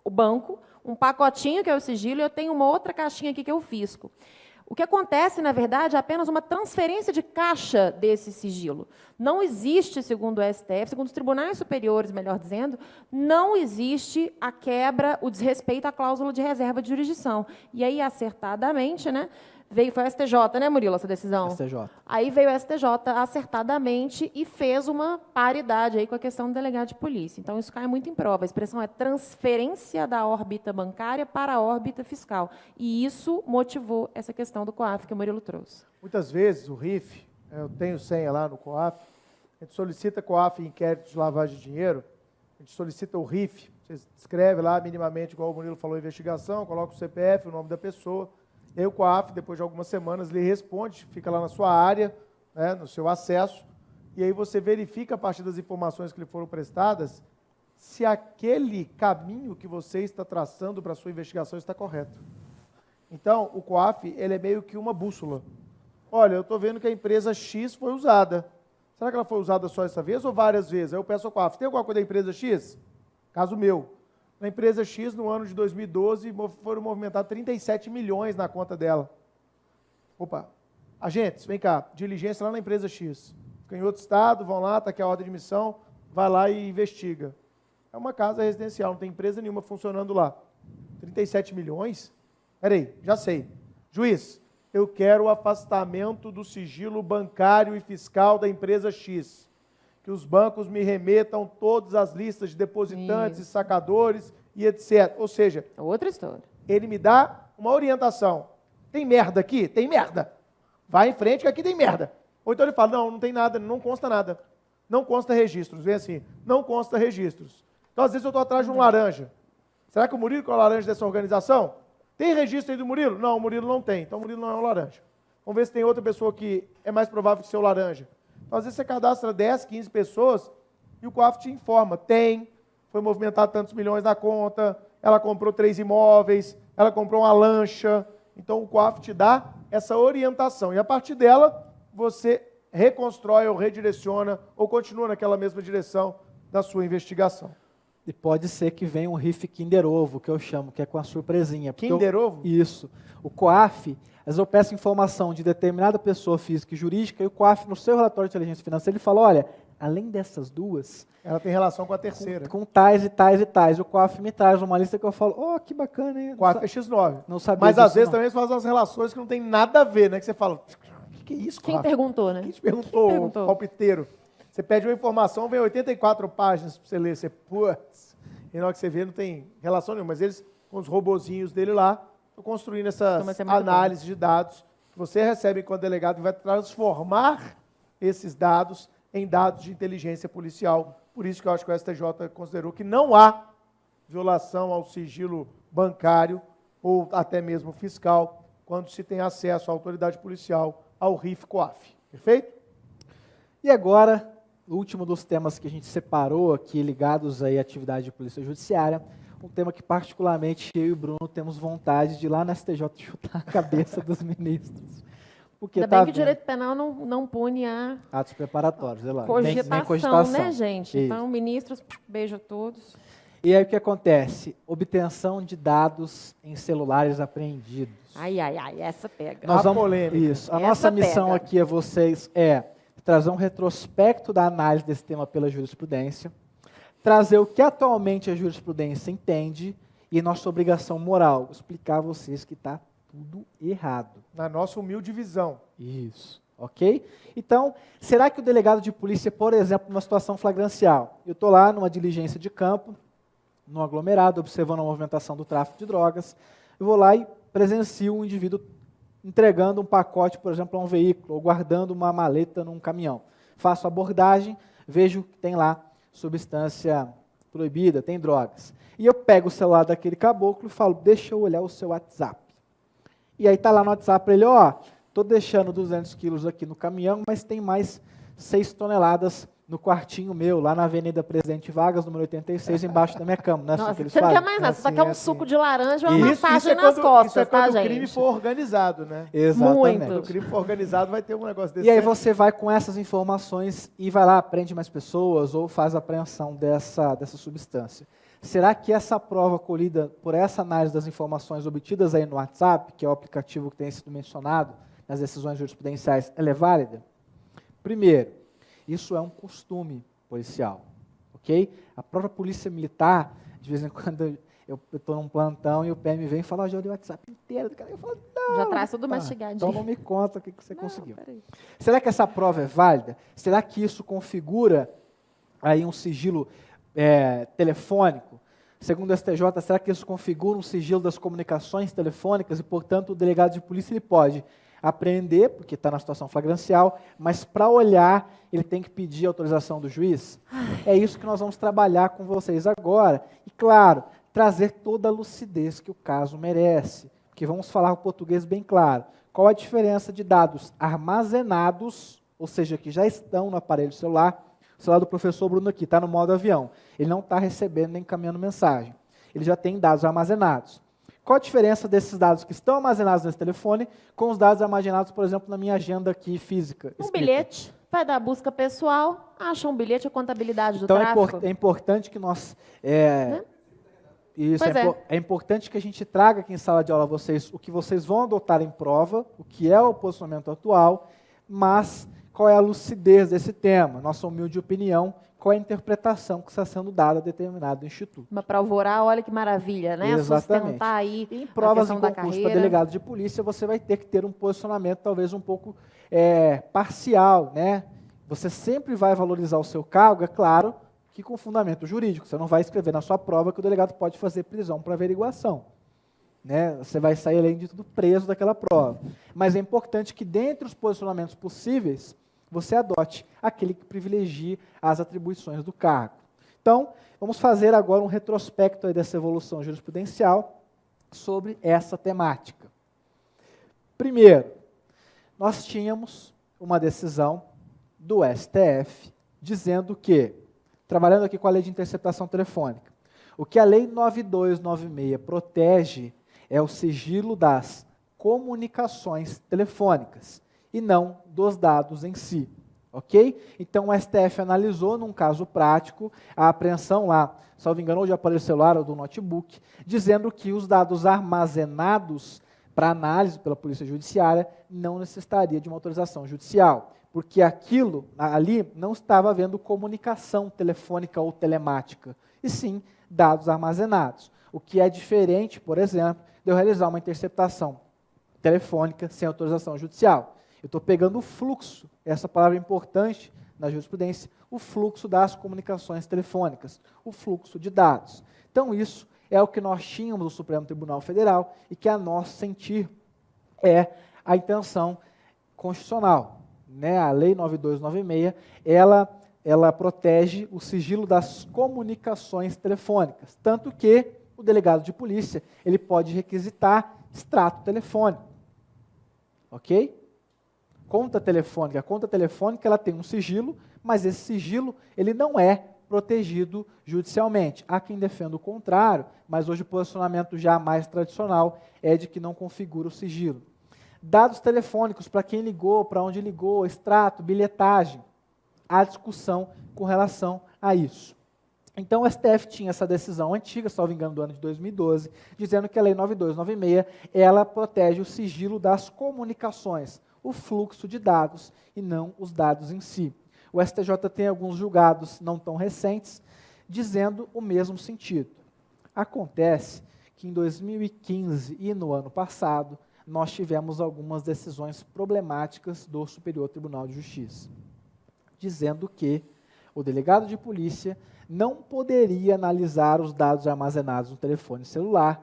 o banco, um pacotinho que é o sigilo, e eu tenho uma outra caixinha aqui que é o fisco. O que acontece, na verdade, é apenas uma transferência de caixa desse sigilo. Não existe, segundo o STF, segundo os tribunais superiores, melhor dizendo, não existe a quebra, o desrespeito à cláusula de reserva de jurisdição. E aí, acertadamente, né, foi o STJ, né, Murilo, essa decisão? STJ. Aí veio o STJ acertadamente e fez uma paridade aí com a questão do delegado de polícia. Então, isso cai muito em prova. A expressão é transferência da órbita bancária para a órbita fiscal. E isso motivou essa questão do COAF que o Murilo trouxe. Muitas vezes o RIF, eu tenho senha lá no COAF, a gente solicita COAF em inquérito de lavagem de dinheiro, a gente solicita o RIF, você escreve lá minimamente, igual o Murilo falou, investigação, coloca o CPF, o nome da pessoa, e aí o COAF, depois de algumas semanas, lhe responde, fica lá na sua área, né, no seu acesso, e aí você verifica a partir das informações que lhe foram prestadas, se aquele caminho que você está traçando para a sua investigação está correto. Então, o COAF, ele é meio que uma bússola. Olha, eu estou vendo que a empresa X foi usada. Será que ela foi usada só essa vez ou várias vezes? Aí eu peço ao COAF, tem alguma coisa da empresa X? Caso meu. Na empresa X, no ano de 2012, foram movimentados 37 milhões na conta dela. Opa, agentes, vem cá, diligência lá na empresa X. Fica em outro estado, vão lá, está aqui a ordem de missão, vai lá e investiga. É uma casa residencial, não tem empresa nenhuma funcionando lá. 37 milhões? Peraí, já sei. Juiz, eu quero o afastamento do sigilo bancário e fiscal da empresa X. Que os bancos me remetam todas as listas de depositantes e sacadores e etc. Ou seja, outra história. Ele me dá uma orientação. Tem merda aqui? Tem merda. Vai em frente que aqui tem merda. Ou então ele fala, não, não tem nada, não consta nada. Não consta registros. Vem assim, não consta registros. Então, às vezes eu estou atrás de um laranja. Será que o Murilo é o laranja dessa organização? Tem registro aí do Murilo? Não, o Murilo não tem. Então, o Murilo não é um laranja. Vamos ver se tem outra pessoa que é mais provável que ser o laranja. Então, às vezes você cadastra 10, 15 pessoas e o COAF te informa. Tem, foi movimentado tantos milhões na conta, ela comprou 3 imóveis, ela comprou uma lancha. Então, o COAF te dá essa orientação. E, a partir dela, você reconstrói ou redireciona ou continua naquela mesma direção da sua investigação. E pode ser que venha um RIF Kinder Ovo, que eu chamo, que é com a surpresinha. Kinder Ovo? Isso. O COAF, às vezes eu peço informação de determinada pessoa física e jurídica, e o COAF, no seu relatório de inteligência financeira, ele fala, olha, além dessas duas... Ela tem relação com a terceira. Com tais e tais e tais. O COAF me traz uma lista que eu falo, oh, que bacana, hein? O COAF é X9. Não sabia Mas, disso, às vezes, não. também você faz umas relações que não tem nada a ver, né? Que você fala, o que é isso, Quem COAF? perguntou, né? Quem te perguntou, palpiteiro? Você pede uma informação, vem 84 páginas para você ler. Você, putz... E na hora que você vê, não tem relação nenhuma. Mas eles, com os robozinhos dele lá, estão construindo essas análises de dados que você recebe enquanto delegado e vai transformar esses dados em dados de inteligência policial. Por isso que eu acho que o STJ considerou que não há violação ao sigilo bancário ou até mesmo fiscal quando se tem acesso à autoridade policial ao RIF-COAF. Perfeito? E agora... O último dos temas que a gente separou aqui, ligados aí à atividade de polícia judiciária, um tema que particularmente eu e o Bruno temos vontade de ir lá na STJ chutar a cabeça dos ministros. Porque Ainda bem que o direito penal não pune a atos preparatórios, lá. Cogitação, né, gente? Isso. Então, ministros, beijo a todos. E aí o que acontece? Obtenção de dados em celulares apreendidos. Ai, essa pega. Nós vamos, polêmica. Isso. A nossa missão aqui a vocês é trazer um retrospecto da análise desse tema pela jurisprudência, trazer o que atualmente a jurisprudência entende e nossa obrigação moral, explicar a vocês que está tudo errado. Na nossa humilde visão. Isso, ok? Então, será que o delegado de polícia, por exemplo, numa situação flagrancial, eu estou lá numa diligência de campo, num aglomerado, observando a movimentação do tráfico de drogas, eu vou lá e presencio um indivíduo entregando um pacote, por exemplo, a um veículo, ou guardando uma maleta num caminhão. Faço a abordagem, vejo que tem lá substância proibida, tem drogas. E eu pego o celular daquele caboclo e falo, deixa eu olhar o seu WhatsApp. E aí está lá no WhatsApp para ele, ó, estou deixando 200 quilos aqui no caminhão, mas tem mais 6 toneladas no quartinho meu, lá na Avenida Presidente Vargas, número 86, embaixo da minha cama. Não é assim que eles você não fazem? quer mais nada, você só quer um suco de laranja ou uma Isso massagem é nas costas, isso é quando tá, o crime gente? for organizado, né? Exatamente. Muito. Quando o crime for organizado, vai ter um negócio desse. E aí você vai com essas informações e vai lá, prende mais pessoas ou faz a apreensão dessa substância. Será que essa prova colhida por essa análise das informações obtidas aí no WhatsApp, que é o aplicativo que tem sido mencionado nas decisões jurisprudenciais, ela é válida? Primeiro, isso é um costume policial, ok? A própria polícia militar, de vez em quando eu estou num plantão e o PM vem e fala, já olhei o WhatsApp inteiro do cara. Eu falo, não. Já traz tudo mastigadinho. Então não me conta o que você conseguiu. Peraí. Será que essa prova é válida? Será que isso configura aí um sigilo telefônico? Segundo o STJ, será que isso configura um sigilo das comunicações telefônicas e, portanto, o delegado de polícia ele pode apreender, porque está na situação flagrancial, mas para olhar ele tem que pedir autorização do juiz? É isso que nós vamos trabalhar com vocês agora. E, claro, trazer toda a lucidez que o caso merece, porque vamos falar o português bem claro. Qual a diferença de dados armazenados, ou seja, que já estão no aparelho celular? O celular do professor Bruno aqui está no modo avião. Ele não está recebendo nem encaminhando mensagem. Ele já tem dados armazenados. Qual a diferença desses dados que estão armazenados nesse telefone com os dados armazenados, por exemplo, na minha agenda aqui física? Um bilhete, vai dar busca pessoal, acha um bilhete, a contabilidade do então tráfico. É importante que nós... Isso, é importante que a gente traga aqui em sala de aula vocês o que vocês vão adotar em prova, o que é o posicionamento atual, mas qual é a lucidez desse tema, nossa humilde opinião, qual é a interpretação que está sendo dada a determinado instituto. Uma prova oral, olha que maravilha, né? Exatamente. Sustentar aí em provas a em questão da concurso carreira. para delegado de polícia, você vai ter que ter um posicionamento talvez um pouco parcial, né? Você sempre vai valorizar o seu cargo, é claro, que com fundamento jurídico. Você não vai escrever na sua prova que o delegado pode fazer prisão para averiguação. Né? Você vai sair, além de tudo, preso daquela prova. Mas é importante que, dentre os posicionamentos possíveis, você adote aquele que privilegie as atribuições do cargo. Então, vamos fazer agora um retrospecto aí dessa evolução jurisprudencial sobre essa temática. Primeiro, nós tínhamos uma decisão do STF dizendo que, trabalhando aqui com a lei de interceptação telefônica, o que a lei 9296 protege é o sigilo das comunicações telefônicas e não dos dados em si, ok? Então o STF analisou num caso prático a apreensão lá, salvo engano, ou de aparelho celular ou do notebook, dizendo que os dados armazenados para análise pela Polícia Judiciária não necessitaria de uma autorização judicial, porque aquilo ali não estava havendo comunicação telefônica ou telemática, e sim dados armazenados. O que é diferente, por exemplo, de eu realizar uma interceptação telefônica sem autorização judicial. Eu estou pegando o fluxo, essa palavra é importante na jurisprudência, o fluxo das comunicações telefônicas, o fluxo de dados. Então isso é o que nós tínhamos no Supremo Tribunal Federal e que, a nosso sentir, é a intenção constitucional. Né, a Lei 9296, ela protege o sigilo das comunicações telefônicas, tanto que o delegado de polícia ele pode requisitar extrato telefônico, ok? A conta telefônica ela tem um sigilo, mas esse sigilo ele não é protegido judicialmente. Há quem defenda o contrário, mas hoje o posicionamento já mais tradicional é de que não configura o sigilo. Dados telefônicos, para quem ligou, para onde ligou, extrato, bilhetagem. Há discussão com relação a isso. Então, o STF tinha essa decisão antiga, salvo engano, do ano de 2012, dizendo que a Lei 9296, ela protege o sigilo das comunicações, o fluxo de dados e não os dados em si. O STJ tem alguns julgados não tão recentes, dizendo o mesmo sentido. Acontece que em 2015 e no ano passado, nós tivemos algumas decisões problemáticas do Superior Tribunal de Justiça, dizendo que o delegado de polícia não poderia analisar os dados armazenados no telefone celular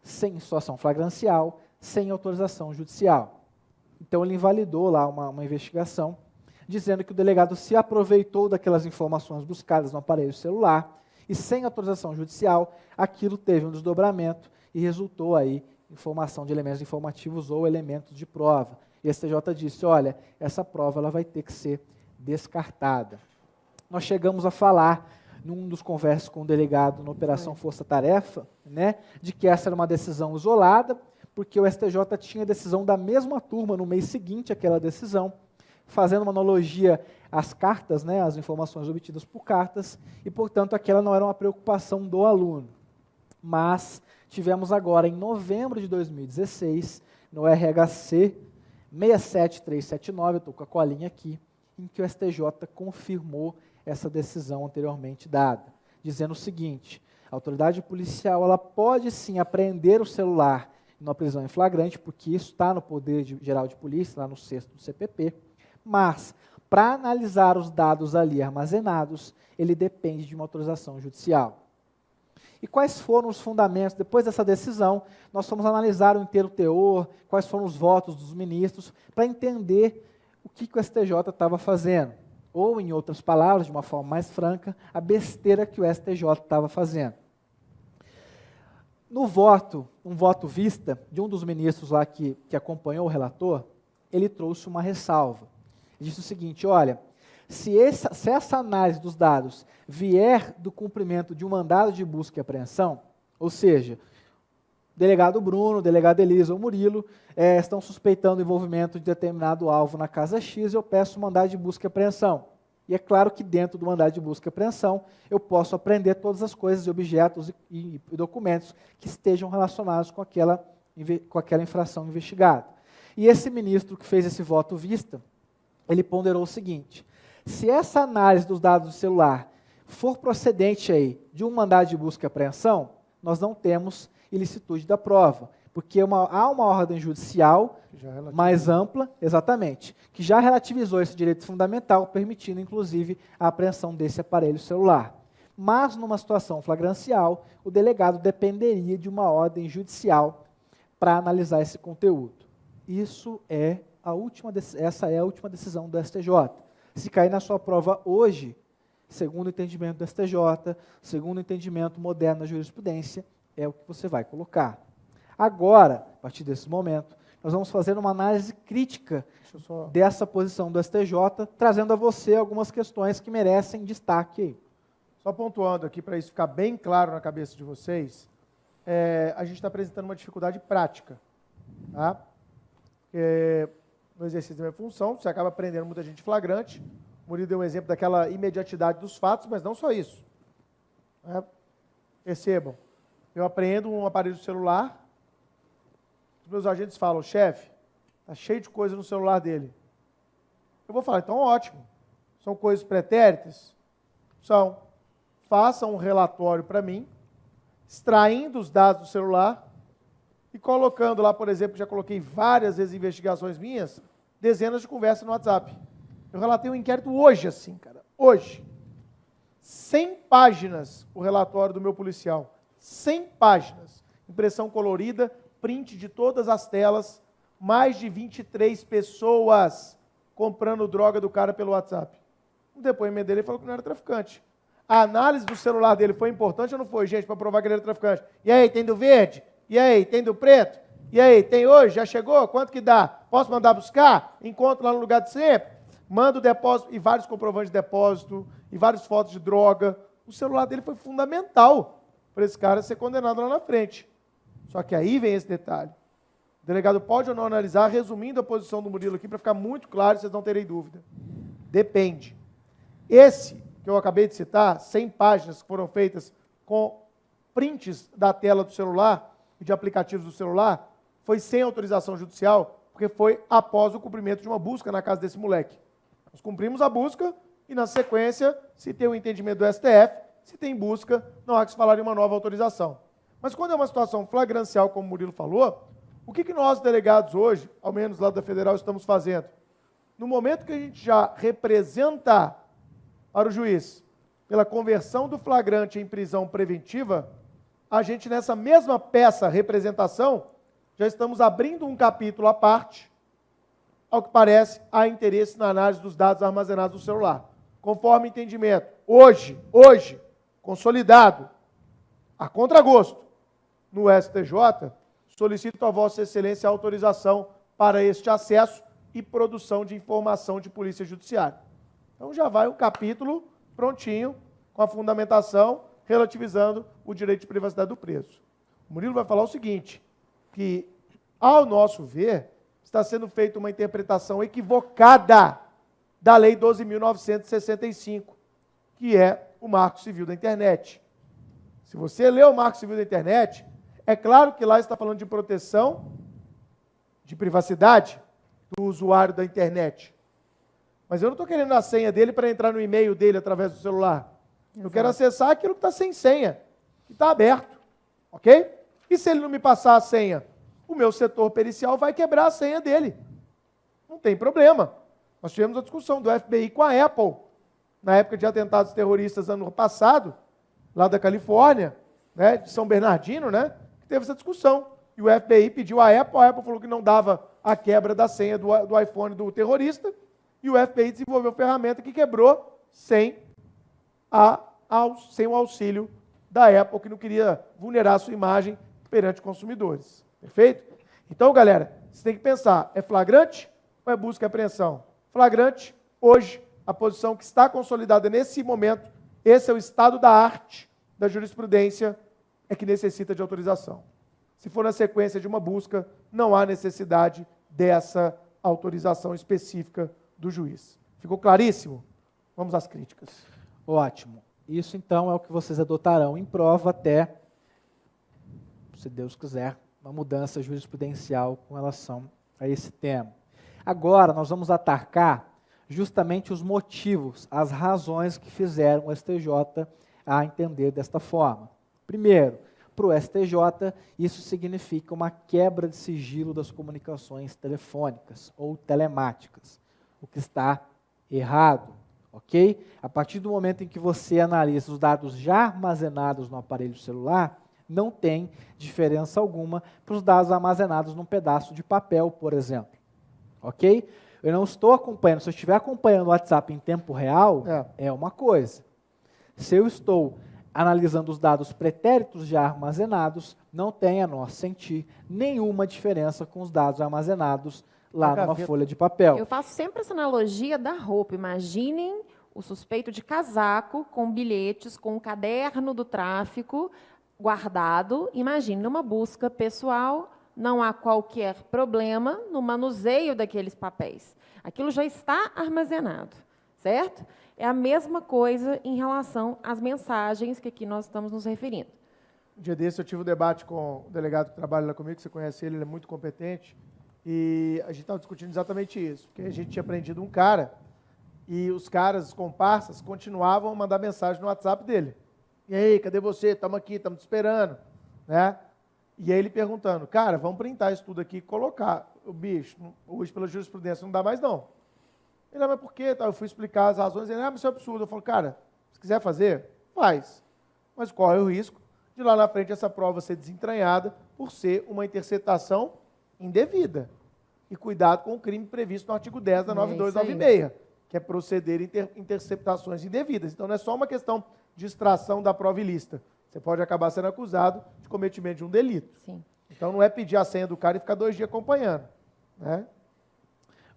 sem situação flagrancial, sem autorização judicial. Então, ele invalidou lá uma investigação, dizendo que o delegado se aproveitou daquelas informações buscadas no aparelho celular e, sem autorização judicial, aquilo teve um desdobramento e resultou aí informação de elementos informativos ou elementos de prova. E a STJ disse, olha, essa prova ela vai ter que ser descartada. Nós chegamos a falar, num dos conversos com o delegado na Operação Força Tarefa, né, de que essa era uma decisão isolada, porque o STJ tinha decisão da mesma turma no mês seguinte àquela decisão, fazendo uma analogia às cartas, né, às informações obtidas por cartas, e, portanto, aquela não era uma preocupação do aluno. Mas tivemos agora, em novembro de 2016, no RHC 67379, eu estou com a colinha aqui, em que o STJ confirmou essa decisão anteriormente dada, dizendo o seguinte: a autoridade policial ela pode sim apreender o celular numa prisão em flagrante, porque isso está no Poder Geral de Polícia, lá no 6º do CPP, mas para analisar os dados ali armazenados, ele depende de uma autorização judicial. E quais foram os fundamentos? Depois dessa decisão, nós fomos analisar o inteiro teor, quais foram os votos dos ministros, para entender o que o STJ estava fazendo. Ou, em outras palavras, de uma forma mais franca, a besteira que o STJ estava fazendo. No voto, um voto vista, de um dos ministros lá que acompanhou o relator, ele trouxe uma ressalva. Ele disse o seguinte: olha, se essa análise dos dados vier do cumprimento de um mandado de busca e apreensão, ou seja, o delegado Bruno, o delegado Elisa ou Murilo estão suspeitando o envolvimento de determinado alvo na casa X, eu peço mandado de busca e apreensão. E é claro que dentro do mandado de busca e apreensão, eu posso apreender todas as coisas, objetos e documentos que estejam relacionados com aquela infração investigada. E esse ministro que fez esse voto vista, ele ponderou o seguinte: se essa análise dos dados do celular for procedente aí de um mandado de busca e apreensão, nós não temos ilicitude da prova, porque há uma ordem judicial mais ampla, exatamente, que já relativizou esse direito fundamental, permitindo, inclusive, a apreensão desse aparelho celular. Mas, numa situação flagrancial, o delegado dependeria de uma ordem judicial para analisar esse conteúdo. Essa é a última decisão do STJ. Se cair na sua prova hoje, segundo o entendimento do STJ, segundo o entendimento moderno da jurisprudência, é o que você vai colocar. Agora, a partir desse momento, nós vamos fazer uma análise crítica dessa posição do STJ, trazendo a você algumas questões que merecem destaque aí. Só pontuando aqui, para isso ficar bem claro na cabeça de vocês, a gente está apresentando uma dificuldade prática. Tá? No exercício da minha função, você acaba prendendo muita gente flagrante. O Murilo deu um exemplo daquela imediatidade dos fatos, mas não só isso. Percebam, eu apreendo um aparelho celular, os meus agentes falam: chefe, está cheio de coisa no celular dele. Eu vou falar: então ótimo, são coisas pretéritas? São. Faça um relatório para mim, extraindo os dados do celular e colocando lá, por exemplo, já coloquei várias vezes investigações minhas, dezenas de conversas no WhatsApp. Eu relatei um inquérito hoje, assim, cara, hoje. 100 páginas o relatório do meu policial. 100 páginas. Impressão colorida, print de todas as telas, mais de 23 pessoas comprando droga do cara pelo WhatsApp. No depoimento dele, ele falou que não era traficante. A análise do celular dele foi importante ou não foi, gente, para provar que ele era traficante? E aí, tem do verde? E aí, tem do preto? E aí, tem hoje? Já chegou? Quanto que dá? Posso mandar buscar? Encontro lá no lugar de sempre? Manda o depósito, e vários comprovantes de depósito, e várias fotos de droga. O celular dele foi fundamental para esse cara ser condenado lá na frente. Só que aí vem esse detalhe. O delegado pode ou não analisar, resumindo a posição do Murilo aqui, para ficar muito claro, vocês não terem dúvida. Depende. Esse que eu acabei de citar, 100 páginas que foram feitas com prints da tela do celular e de aplicativos do celular, foi sem autorização judicial, porque foi após o cumprimento de uma busca na casa desse moleque. Nós cumprimos a busca e, na sequência, se tem o entendimento do STF, se tem busca, não há que se falar em uma nova autorização. Mas quando é uma situação flagrancial, como o Murilo falou, o que nós, delegados, hoje, ao menos lá da Federal, estamos fazendo? No momento que a gente já representa para o juiz, pela conversão do flagrante em prisão preventiva, a gente, nessa mesma peça, representação, já estamos abrindo um capítulo à parte, ao que parece, há interesse na análise dos dados armazenados no celular. Conforme entendimento, hoje, consolidado, a contragosto, no STJ, solicito a Vossa Excelência a autorização para este acesso e produção de informação de polícia judiciária. Então já vai um capítulo prontinho, com a fundamentação, relativizando o direito de privacidade do preso. O Murilo vai falar o seguinte, que, ao nosso ver, está sendo feita uma interpretação equivocada da Lei 12.965, que é o Marco Civil da Internet. Se você lê o Marco Civil da Internet, é claro que lá está falando de proteção, de privacidade do usuário da internet. Mas eu não estou querendo a senha dele para entrar no e-mail dele através do celular. Eu quero acessar aquilo que está sem senha, que está aberto. Ok? E se ele não me passar a senha? O meu setor pericial vai quebrar a senha dele. Não tem problema. Nós tivemos a discussão do FBI com a Apple, na época de atentados terroristas ano passado, lá da Califórnia, né, de São Bernardino, né, que teve essa discussão. E o FBI pediu a Apple falou que não dava a quebra da senha do iPhone do terrorista, e o FBI desenvolveu ferramenta que quebrou sem o auxílio da Apple, que não queria vulnerar a sua imagem perante consumidores. Perfeito? Então, galera, você tem que pensar, é flagrante ou é busca e apreensão? Flagrante, hoje, a posição que está consolidada nesse momento, esse é o estado da arte da jurisprudência, é que necessita de autorização. Se for na sequência de uma busca, não há necessidade dessa autorização específica do juiz. Ficou claríssimo? Vamos às críticas. Ótimo. Isso, então, é o que vocês adotarão em prova até, se Deus quiser, uma mudança jurisprudencial com relação a esse tema. Agora, nós vamos atacar justamente os motivos, as razões que fizeram o STJ a entender desta forma. Primeiro, para o STJ, isso significa uma quebra de sigilo das comunicações telefônicas ou telemáticas, o que está errado, ok? A partir do momento em que você analisa os dados já armazenados no aparelho celular, não tem diferença alguma para os dados armazenados num pedaço de papel, por exemplo, ok? Eu não estou acompanhando, se eu estiver acompanhando o WhatsApp em tempo real, é uma coisa. Se eu estou analisando os dados pretéritos já armazenados, não tem, a nosso sentir, nenhuma diferença com os dados armazenados lá numa folha de papel. Eu faço sempre essa analogia da roupa. Imaginem o suspeito de casaco com bilhetes, com um caderno do tráfico guardado. Imagine, numa busca pessoal, não há qualquer problema no manuseio daqueles papéis. Aquilo já está armazenado, certo? É a mesma coisa em relação às mensagens que aqui nós estamos nos referindo. Um dia desse eu tive um debate com o delegado que trabalha lá comigo, que você conhece ele é muito competente, e a gente estava discutindo exatamente isso, porque a gente tinha prendido um cara, e os caras, os comparsas, continuavam a mandar mensagem no WhatsApp dele. E aí, cadê você? Estamos aqui, estamos te esperando. Né? E aí ele perguntando, cara, vamos printar isso tudo aqui e colocar. O bicho, hoje pela jurisprudência não dá mais não. Ele, mas por quê? Eu fui explicar as razões, ele, mas isso é absurdo. Eu falo, cara, se quiser fazer, faz. Mas corre o risco de lá na frente essa prova ser desentranhada por ser uma interceptação indevida. E cuidado com o crime previsto no artigo 10 da 9296, que é proceder interceptações indevidas. Então não é só uma questão de extração da prova ilícita. Você pode acabar sendo acusado de cometimento de um delito. Sim. Então não é pedir a senha do cara e ficar 2 dias acompanhando. Né?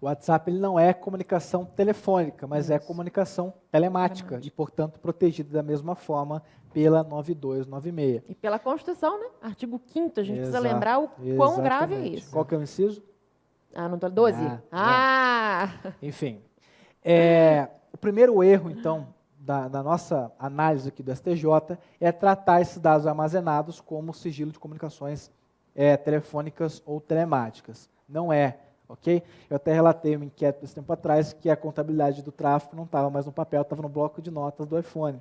O WhatsApp ele não é comunicação telefônica, mas é comunicação telemática e, portanto, protegido da mesma forma pela 9296. E pela Constituição, né? Artigo 5º, a gente precisa lembrar o quão grave é isso. Qual que é o inciso? Ah, não estou... 12? Enfim. O primeiro erro, então, da nossa análise aqui do STJ é tratar esses dados armazenados como sigilo de comunicações telefônicas ou telemáticas. Não é. Ok? Eu até relatei um inquérito esse tempo atrás que a contabilidade do tráfego não estava mais no papel, estava no bloco de notas do iPhone.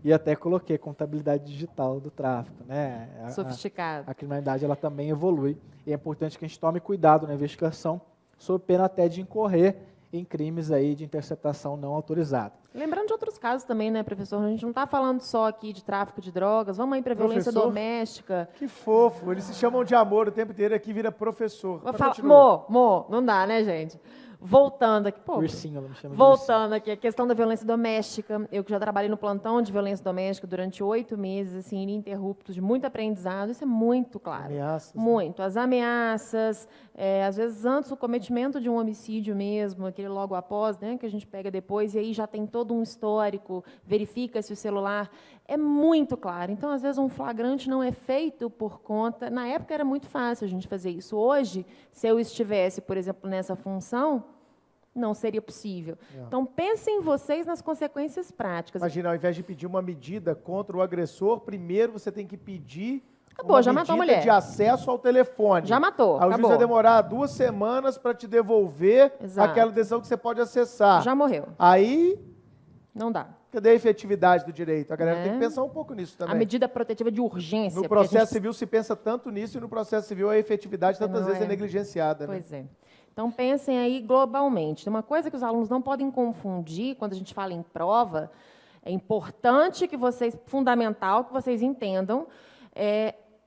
E até coloquei contabilidade digital do tráfego. Né? Sofisticado. A criminalidade ela também evolui e é importante que a gente tome cuidado na investigação, sob pena até de incorrer em crimes aí de interceptação não autorizada. Lembrando de outros casos também, né, professor? A gente não está falando só aqui de tráfico de drogas, vamos aí para violência doméstica. Que fofo, eles se chamam de amor o tempo inteiro, aqui vira professor. Vou falar, não dá, né, gente? Voltando aqui, ursinho, ela me chama de voltando aqui, a questão da violência doméstica. Eu que já trabalhei no plantão de violência doméstica durante 8 meses, assim, ininterruptos, de muito aprendizado, isso é muito claro. Ameaças. Muito. As ameaças, às vezes antes do cometimento de um homicídio mesmo, aquele logo após, né, que a gente pega depois, e aí já tem todo um histórico, verifica-se o celular, é muito claro. Então, às vezes, um flagrante não é feito por conta... Na época era muito fácil a gente fazer isso. Hoje, se eu estivesse, por exemplo, nessa função, não seria possível. É. Então, pensem vocês nas consequências práticas. Imagina, ao invés de pedir uma medida contra o agressor, primeiro você tem que pedir Acabou, uma já matou a medida mulher. de acesso ao telefone. Já matou, Aí o juiz acabou. vai demorar 2 semanas para te devolver Exato. aquela decisão que você pode acessar. Já morreu. Aí, Não dá. cadê a efetividade do direito? A galera É. tem que pensar um pouco nisso também. A medida protetiva de urgência. No porque a gente processo civil se pensa tanto nisso e no processo civil a efetividade tantas Não vezes é é. negligenciada. Né? Pois é. Então, pensem aí globalmente. Tem uma coisa que os alunos não podem confundir quando a gente fala em prova, é importante que vocês, fundamental que vocês entendam,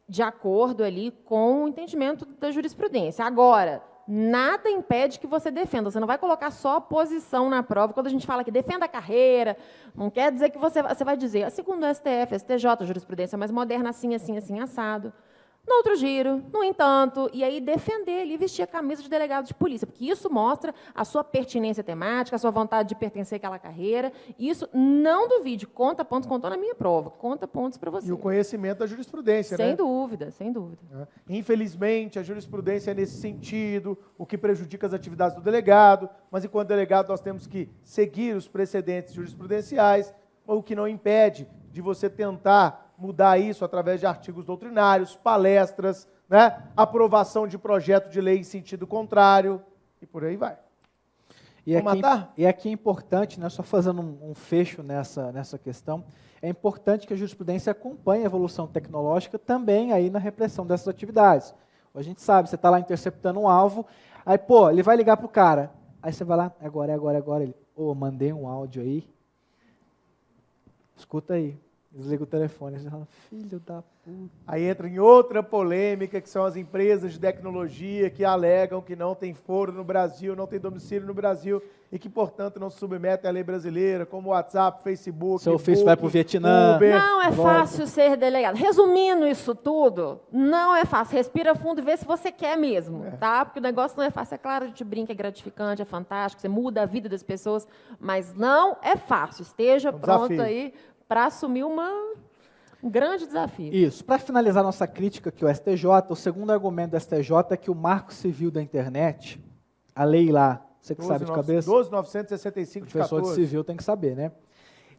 de acordo ali com o entendimento da jurisprudência. Agora, nada impede que você defenda. Você não vai colocar só a posição na prova. Quando a gente fala que defenda a carreira, não quer dizer que você vai dizer, segundo o STF, STJ, jurisprudência mais moderna, assim, assim, assim, assado. No outro giro, no entanto, e aí defender ali, vestir a camisa de delegado de polícia, porque isso mostra a sua pertinência temática, a sua vontade de pertencer àquela carreira. Isso, não duvide, conta pontos, contou na minha prova, conta pontos para você. E o conhecimento da jurisprudência, Sem né? dúvida, sem dúvida. Infelizmente, a jurisprudência é nesse sentido, o que prejudica as atividades do delegado, mas enquanto delegado nós temos que seguir os precedentes jurisprudenciais, o que não impede de você tentar mudar isso através de artigos doutrinários, palestras, né? Aprovação de projeto de lei em sentido contrário, e por aí vai. E aqui é importante, né, só fazendo um fecho nessa questão, é importante que a jurisprudência acompanhe a evolução tecnológica também aí na repressão dessas atividades. A gente sabe, você está lá interceptando um alvo, aí, ele vai ligar para o cara, aí você vai lá, agora, ele, mandei um áudio aí, escuta aí. Desliga o telefone, você fala, filho da puta. Aí entra em outra polêmica, que são as empresas de tecnologia que alegam que não tem foro no Brasil, não tem domicílio no Brasil e que, portanto, não se submetem à lei brasileira, como WhatsApp, Facebook, Seu ofício vai para o Vietnã. Uber. Não é fácil ser delegado. Resumindo isso tudo, não é fácil. Respira fundo e vê se você quer mesmo, tá? Porque o negócio não é fácil. É claro, a gente brinca, é gratificante, é fantástico, você muda a vida das pessoas, mas não é fácil. Esteja pronto desafio. aí para assumir um grande desafio. Isso. Para finalizar nossa crítica aqui ao STJ, o segundo argumento do STJ é que o Marco Civil da Internet, a lei lá, você que sabe de cabeça, 12.965 de professor de 14. civil tem que saber, né?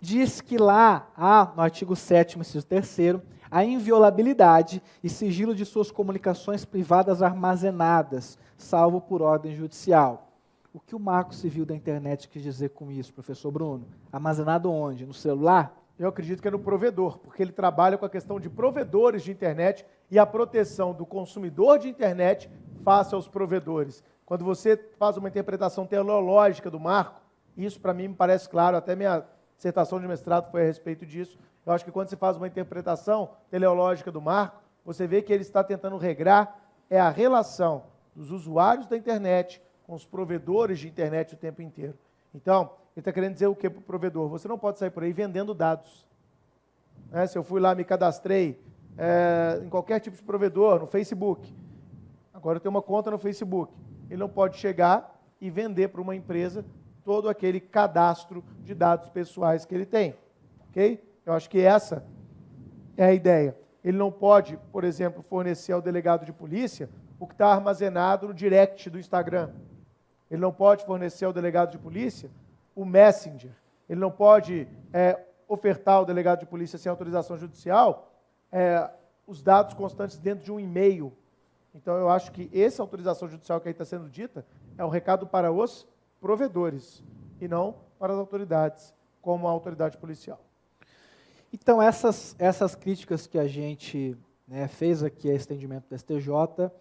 Diz que lá há, no artigo 7º, inciso 3º, a inviolabilidade e sigilo de suas comunicações privadas armazenadas, salvo por ordem judicial. O que o Marco Civil da Internet quis dizer com isso, professor Bruno? Armazenado onde? No celular? Eu acredito que é no provedor, porque ele trabalha com a questão de provedores de internet e a proteção do consumidor de internet face aos provedores. Quando você faz uma interpretação teleológica do marco, isso para mim me parece claro, até minha dissertação de mestrado foi a respeito disso. Eu acho que quando você faz uma interpretação teleológica do marco, você vê que ele está tentando regrar a relação dos usuários da internet com os provedores de internet o tempo inteiro. Então, ele está querendo dizer o que para o provedor? Você não pode sair por aí vendendo dados. Se eu fui lá, me cadastrei em qualquer tipo de provedor, no Facebook, agora eu tenho uma conta no Facebook, ele não pode chegar e vender para uma empresa todo aquele cadastro de dados pessoais que ele tem. Ok? Eu acho que essa é a ideia. Ele não pode, por exemplo, fornecer ao delegado de polícia o que está armazenado no direct do Instagram. Ele não pode fornecer ao delegado de polícia o Messenger. Ele não pode ofertar ao delegado de polícia sem autorização judicial os dados constantes dentro de um e-mail. Então, eu acho que essa autorização judicial que aí está sendo dita é um recado para os provedores e não para as autoridades, como a autoridade policial. Então, essas críticas que a gente fez aqui a esse entendimento do STJ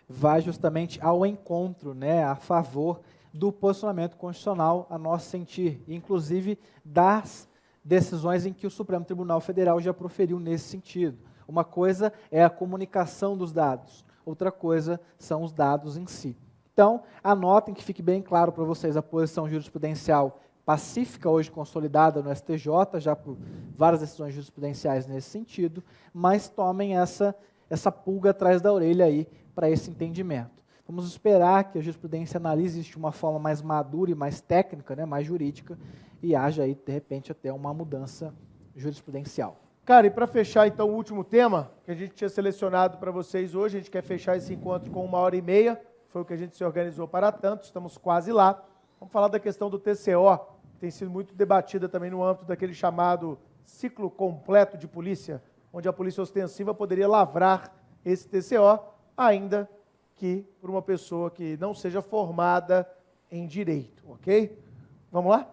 vai justamente ao encontro, a favor do posicionamento constitucional, a nosso sentir, inclusive das decisões em que o Supremo Tribunal Federal já proferiu nesse sentido. Uma coisa é a comunicação dos dados, outra coisa são os dados em si. Então, anotem que fique bem claro para vocês a posição jurisprudencial pacífica, hoje consolidada no STJ, já por várias decisões jurisprudenciais nesse sentido, mas tomem essa pulga atrás da orelha aí para esse entendimento. Vamos esperar que a jurisprudência analise isso de uma forma mais madura e mais técnica, mais jurídica, e haja aí, de repente, até uma mudança jurisprudencial. Cara, e para fechar, então, o último tema que a gente tinha selecionado para vocês hoje, a gente quer fechar esse encontro com 1h30, foi o que a gente se organizou para tanto, estamos quase lá. Vamos falar da questão do TCO, que tem sido muito debatida também no âmbito daquele chamado ciclo completo de polícia, onde a polícia ostensiva poderia lavrar esse TCO, ainda que por uma pessoa que não seja formada em direito, ok? Vamos lá?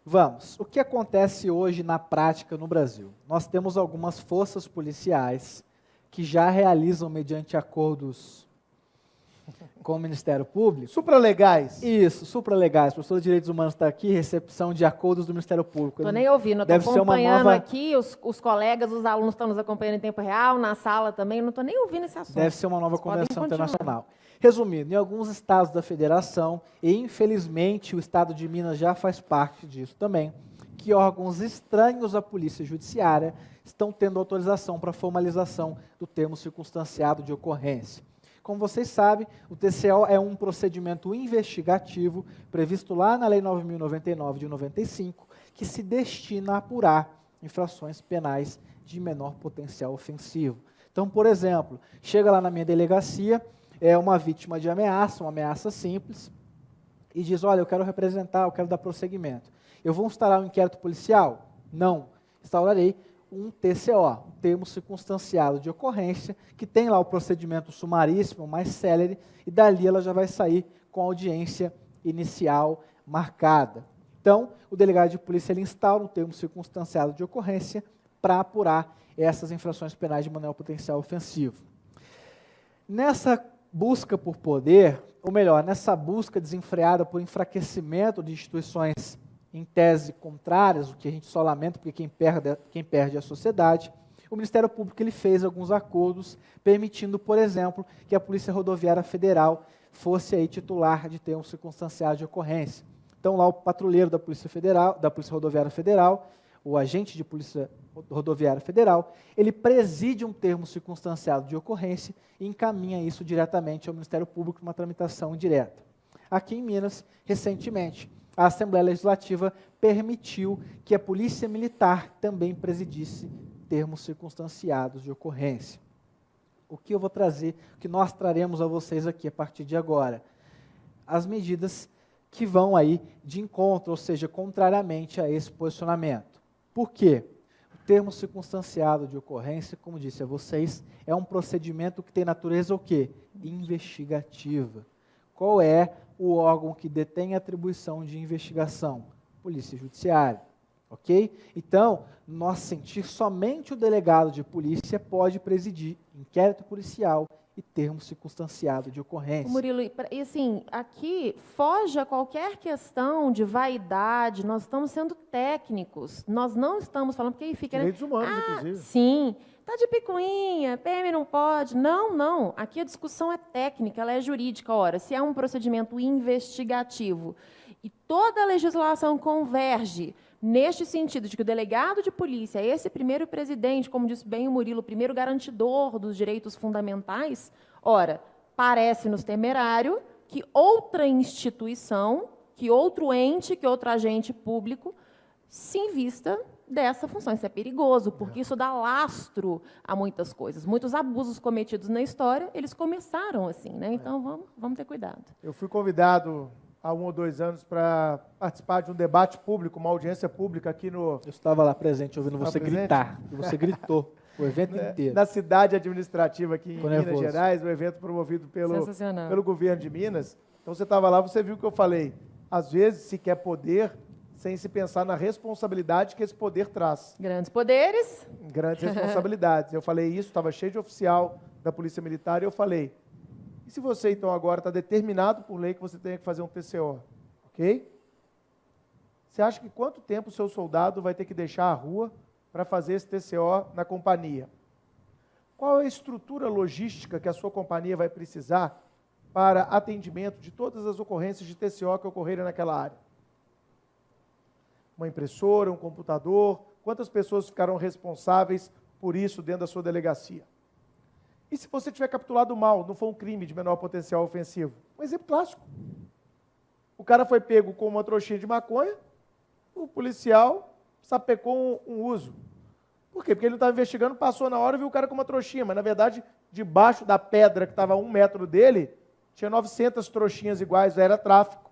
Vamos. O que acontece hoje na prática no Brasil? Nós temos algumas forças policiais que já realizam, mediante acordos com o Ministério Público. Supralegais. Isso, supralegais. O professor de Direitos Humanos está aqui, recepção de acordos do Ministério Público. Estou nem ouvindo, Deve estou ser uma acompanhando nova... aqui, os colegas, os alunos estão nos acompanhando em tempo real, na sala também, não estou nem ouvindo esse assunto. Deve ser uma nova Vocês podem convenção continuar. internacional. Resumindo, em alguns estados da federação, e infelizmente o estado de Minas já faz parte disso também, que órgãos estranhos à polícia judiciária estão tendo autorização para formalização do termo circunstanciado de ocorrência. Como vocês sabem, o TCO é um procedimento investigativo previsto lá na Lei 9.099 de 95, que se destina a apurar infrações penais de menor potencial ofensivo. Então, por exemplo, chega lá na minha delegacia, é uma vítima de ameaça, uma ameaça simples, e diz, olha, eu quero representar, eu quero dar prosseguimento. Eu vou instaurar um inquérito policial? Não. Instaurarei um TCO, um termo circunstanciado de ocorrência, que tem lá o procedimento sumaríssimo, mais célere, e dali ela já vai sair com a audiência inicial marcada. Então, o delegado de polícia ele instaura um termo circunstanciado de ocorrência para apurar essas infrações penais de menor potencial ofensivo. Nessa busca por poder, ou melhor, nessa busca desenfreada por enfraquecimento de instituições em tese contrárias, o que a gente só lamenta, porque quem perde é a sociedade, o Ministério Público ele fez alguns acordos permitindo, por exemplo, que a Polícia Rodoviária Federal fosse aí titular de termo circunstanciado de ocorrência. Então, lá o patrulheiro da Polícia Rodoviária Federal, o agente de Polícia Rodoviária Federal, ele preside um termo circunstanciado de ocorrência e encaminha isso diretamente ao Ministério Público numa tramitação indireta. Aqui em Minas, recentemente, a Assembleia Legislativa permitiu que a Polícia Militar também presidisse termos circunstanciados de ocorrência. O que eu vou trazer, o que nós traremos a vocês aqui a partir de agora? As medidas que vão aí de encontro, ou seja, contrariamente a esse posicionamento. Por quê? O termo circunstanciado de ocorrência, como disse a vocês, é um procedimento que tem natureza o quê? Investigativa. Qual é o órgão que detém a atribuição de investigação? Polícia Judiciária. Ok? Então, nós sentir somente o delegado de polícia pode presidir inquérito policial e termo circunstanciado de ocorrência. Murilo, e assim, aqui foge a qualquer questão de vaidade, nós estamos sendo técnicos, nós não estamos falando, porque aí fica... Direitos humanos, inclusive. Sim, está de picuinha, PM não pode. Não, não, aqui a discussão é técnica, ela é jurídica. Ora, se é um procedimento investigativo e toda a legislação converge neste sentido de que o delegado de polícia é esse primeiro presidente, como disse bem o Murilo, o primeiro garantidor dos direitos fundamentais, ora, parece-nos temerário que outra instituição, que outro ente, que outro agente público se invista dessa função. Isso é perigoso, porque isso dá lastro a muitas coisas. Muitos abusos cometidos na história, eles começaram assim, né? Então, vamos ter cuidado. Eu fui convidado há 1 ou 2 anos para participar de um debate público, uma audiência pública aqui no... Eu estava lá presente ouvindo Estava você presente? gritar, e você gritou o evento inteiro. Na cidade administrativa aqui em Ficou Minas nervoso. Gerais, um evento promovido Sensacional. pelo governo de Minas. Então você estava lá, você viu o que eu falei. Às vezes se quer poder sem se pensar na responsabilidade que esse poder traz. Grandes poderes. Grandes responsabilidades. Eu falei isso, estava cheio de oficial da Polícia Militar, e eu falei, e se você então agora está determinado por lei que você tenha que fazer um TCO, ok? Você acha que quanto tempo o seu soldado vai ter que deixar a rua para fazer esse TCO na companhia? Qual é a estrutura logística que a sua companhia vai precisar para atendimento de todas as ocorrências de TCO que ocorrerem naquela área? Uma impressora, um computador? Quantas pessoas ficarão responsáveis por isso dentro da sua delegacia? E se você tiver capturado mal, não for um crime de menor potencial ofensivo? Um exemplo clássico. O cara foi pego com uma trouxinha de maconha, o policial sapecou um uso. Por quê? Porque ele não estava investigando, passou na hora e viu o cara com uma trouxinha, mas na verdade, debaixo da pedra que estava a 1 metro dele, tinha 900 trouxinhas iguais, era tráfico.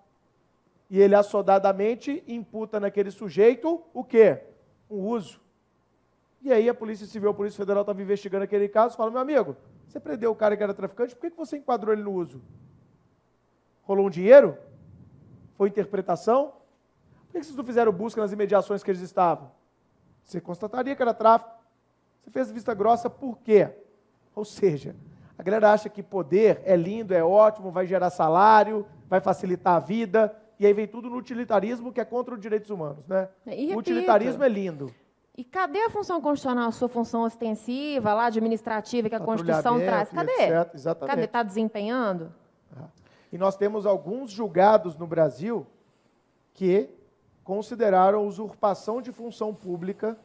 E ele assodadamente imputa naquele sujeito o quê? Um uso. E aí a Polícia Civil, a Polícia Federal estava investigando aquele caso e fala, meu amigo, você prendeu o cara que era traficante, por que você enquadrou ele no uso? Rolou um dinheiro? Foi interpretação? Por que vocês não fizeram busca nas imediações que eles estavam? Você constataria que era tráfico. Você fez vista grossa por quê? Ou seja, a galera acha que poder é lindo, é ótimo, vai gerar salário, vai facilitar a vida, e aí vem tudo no utilitarismo que é contra os direitos humanos, né? O utilitarismo é lindo. E cadê a função constitucional, a sua função ostensiva, lá, administrativa, que a Constituição traz? Cadê? Etc. Exatamente. Cadê? Está desempenhando? E nós temos alguns julgados no Brasil que consideraram usurpação de função pública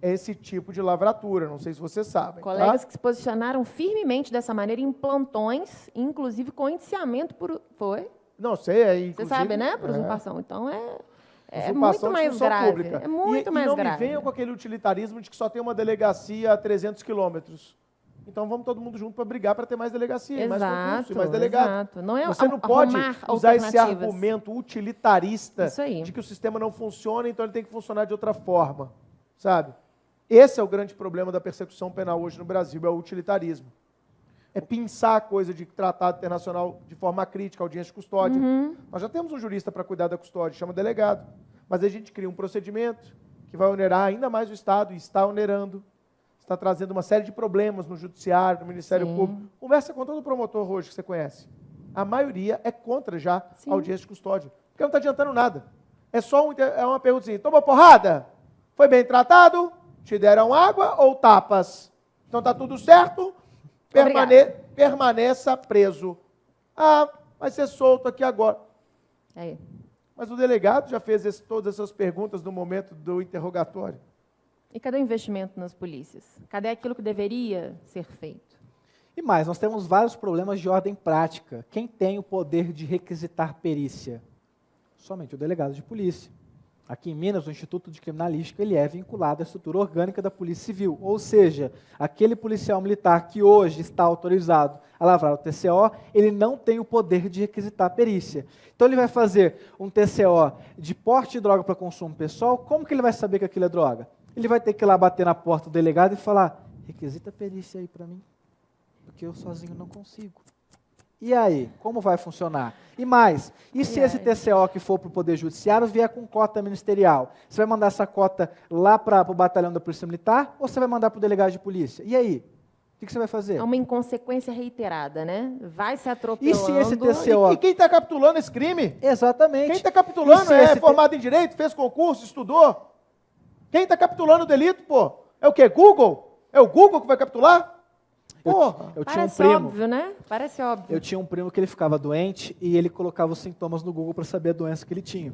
esse tipo de lavratura. Não sei se vocês sabem. Colegas que se posicionaram firmemente dessa maneira em plantões, inclusive com indiciamento por... Foi? Não sei, Você sabe, né? Por usurpação. Então, é usurpação muito mais grave. Pública. É muito mais grave. E não me venham com aquele utilitarismo de que só tem uma delegacia a 300 quilômetros. Então vamos todo mundo junto para brigar para ter mais delegacia, mais concurso, mais delegado. Exato. Não é Você não pode usar esse argumento utilitarista de que o sistema não funciona, então ele tem que funcionar de outra forma, sabe? Esse é o grande problema da persecução penal hoje no Brasil, é o utilitarismo. É pensar a coisa de tratado internacional de forma crítica, audiência de custódia. Nós já temos um jurista para cuidar da custódia, chama delegado. Mas aí a gente cria um procedimento que vai onerar ainda mais o Estado, e está onerando. Está trazendo uma série de problemas no Judiciário, no Ministério Público. Conversa com todo promotor hoje que você conhece. A maioria é contra já a audiência de custódia. Porque não está adiantando nada. É só uma pergunta assim, tomou porrada? Foi bem tratado? Te deram água ou tapas? Então está tudo certo? Permaneça preso. Ah, vai ser solto aqui agora. Mas o delegado já fez todas essas perguntas no momento do interrogatório. E cadê o investimento nas polícias? Cadê aquilo que deveria ser feito? E mais, nós temos vários problemas de ordem prática. Quem tem o poder de requisitar perícia? Somente o delegado de polícia. Aqui em Minas, o Instituto de Criminalística ele é vinculado à estrutura orgânica da Polícia Civil, ou seja, aquele policial militar que hoje está autorizado a lavrar o TCO, ele não tem o poder de requisitar a perícia. Então ele vai fazer um TCO de porte de droga para consumo pessoal, como que ele vai saber que aquilo é droga? Ele vai ter que ir lá bater na porta do delegado e falar, requisita a perícia aí para mim, porque eu sozinho não consigo. E aí, como vai funcionar? E mais, e se esse TCO que for para o Poder Judiciário vier com cota ministerial? Você vai mandar essa cota lá para o batalhão da Polícia Militar ou você vai mandar para o delegado de polícia? E aí? O que você vai fazer? É uma inconsequência reiterada, né? Vai se atropelando. E se esse TCO... E quem está capitulando esse crime? Exatamente. Quem está capitulando é formado em Direito, fez concurso, estudou? Quem está capitulando o delito, pô? É o quê? Google? É o Google que vai capitular? Porra. Eu tinha um Parece primo, óbvio, né? Parece óbvio. Eu tinha um primo que ele ficava doente e ele colocava os sintomas no Google para saber a doença que ele tinha.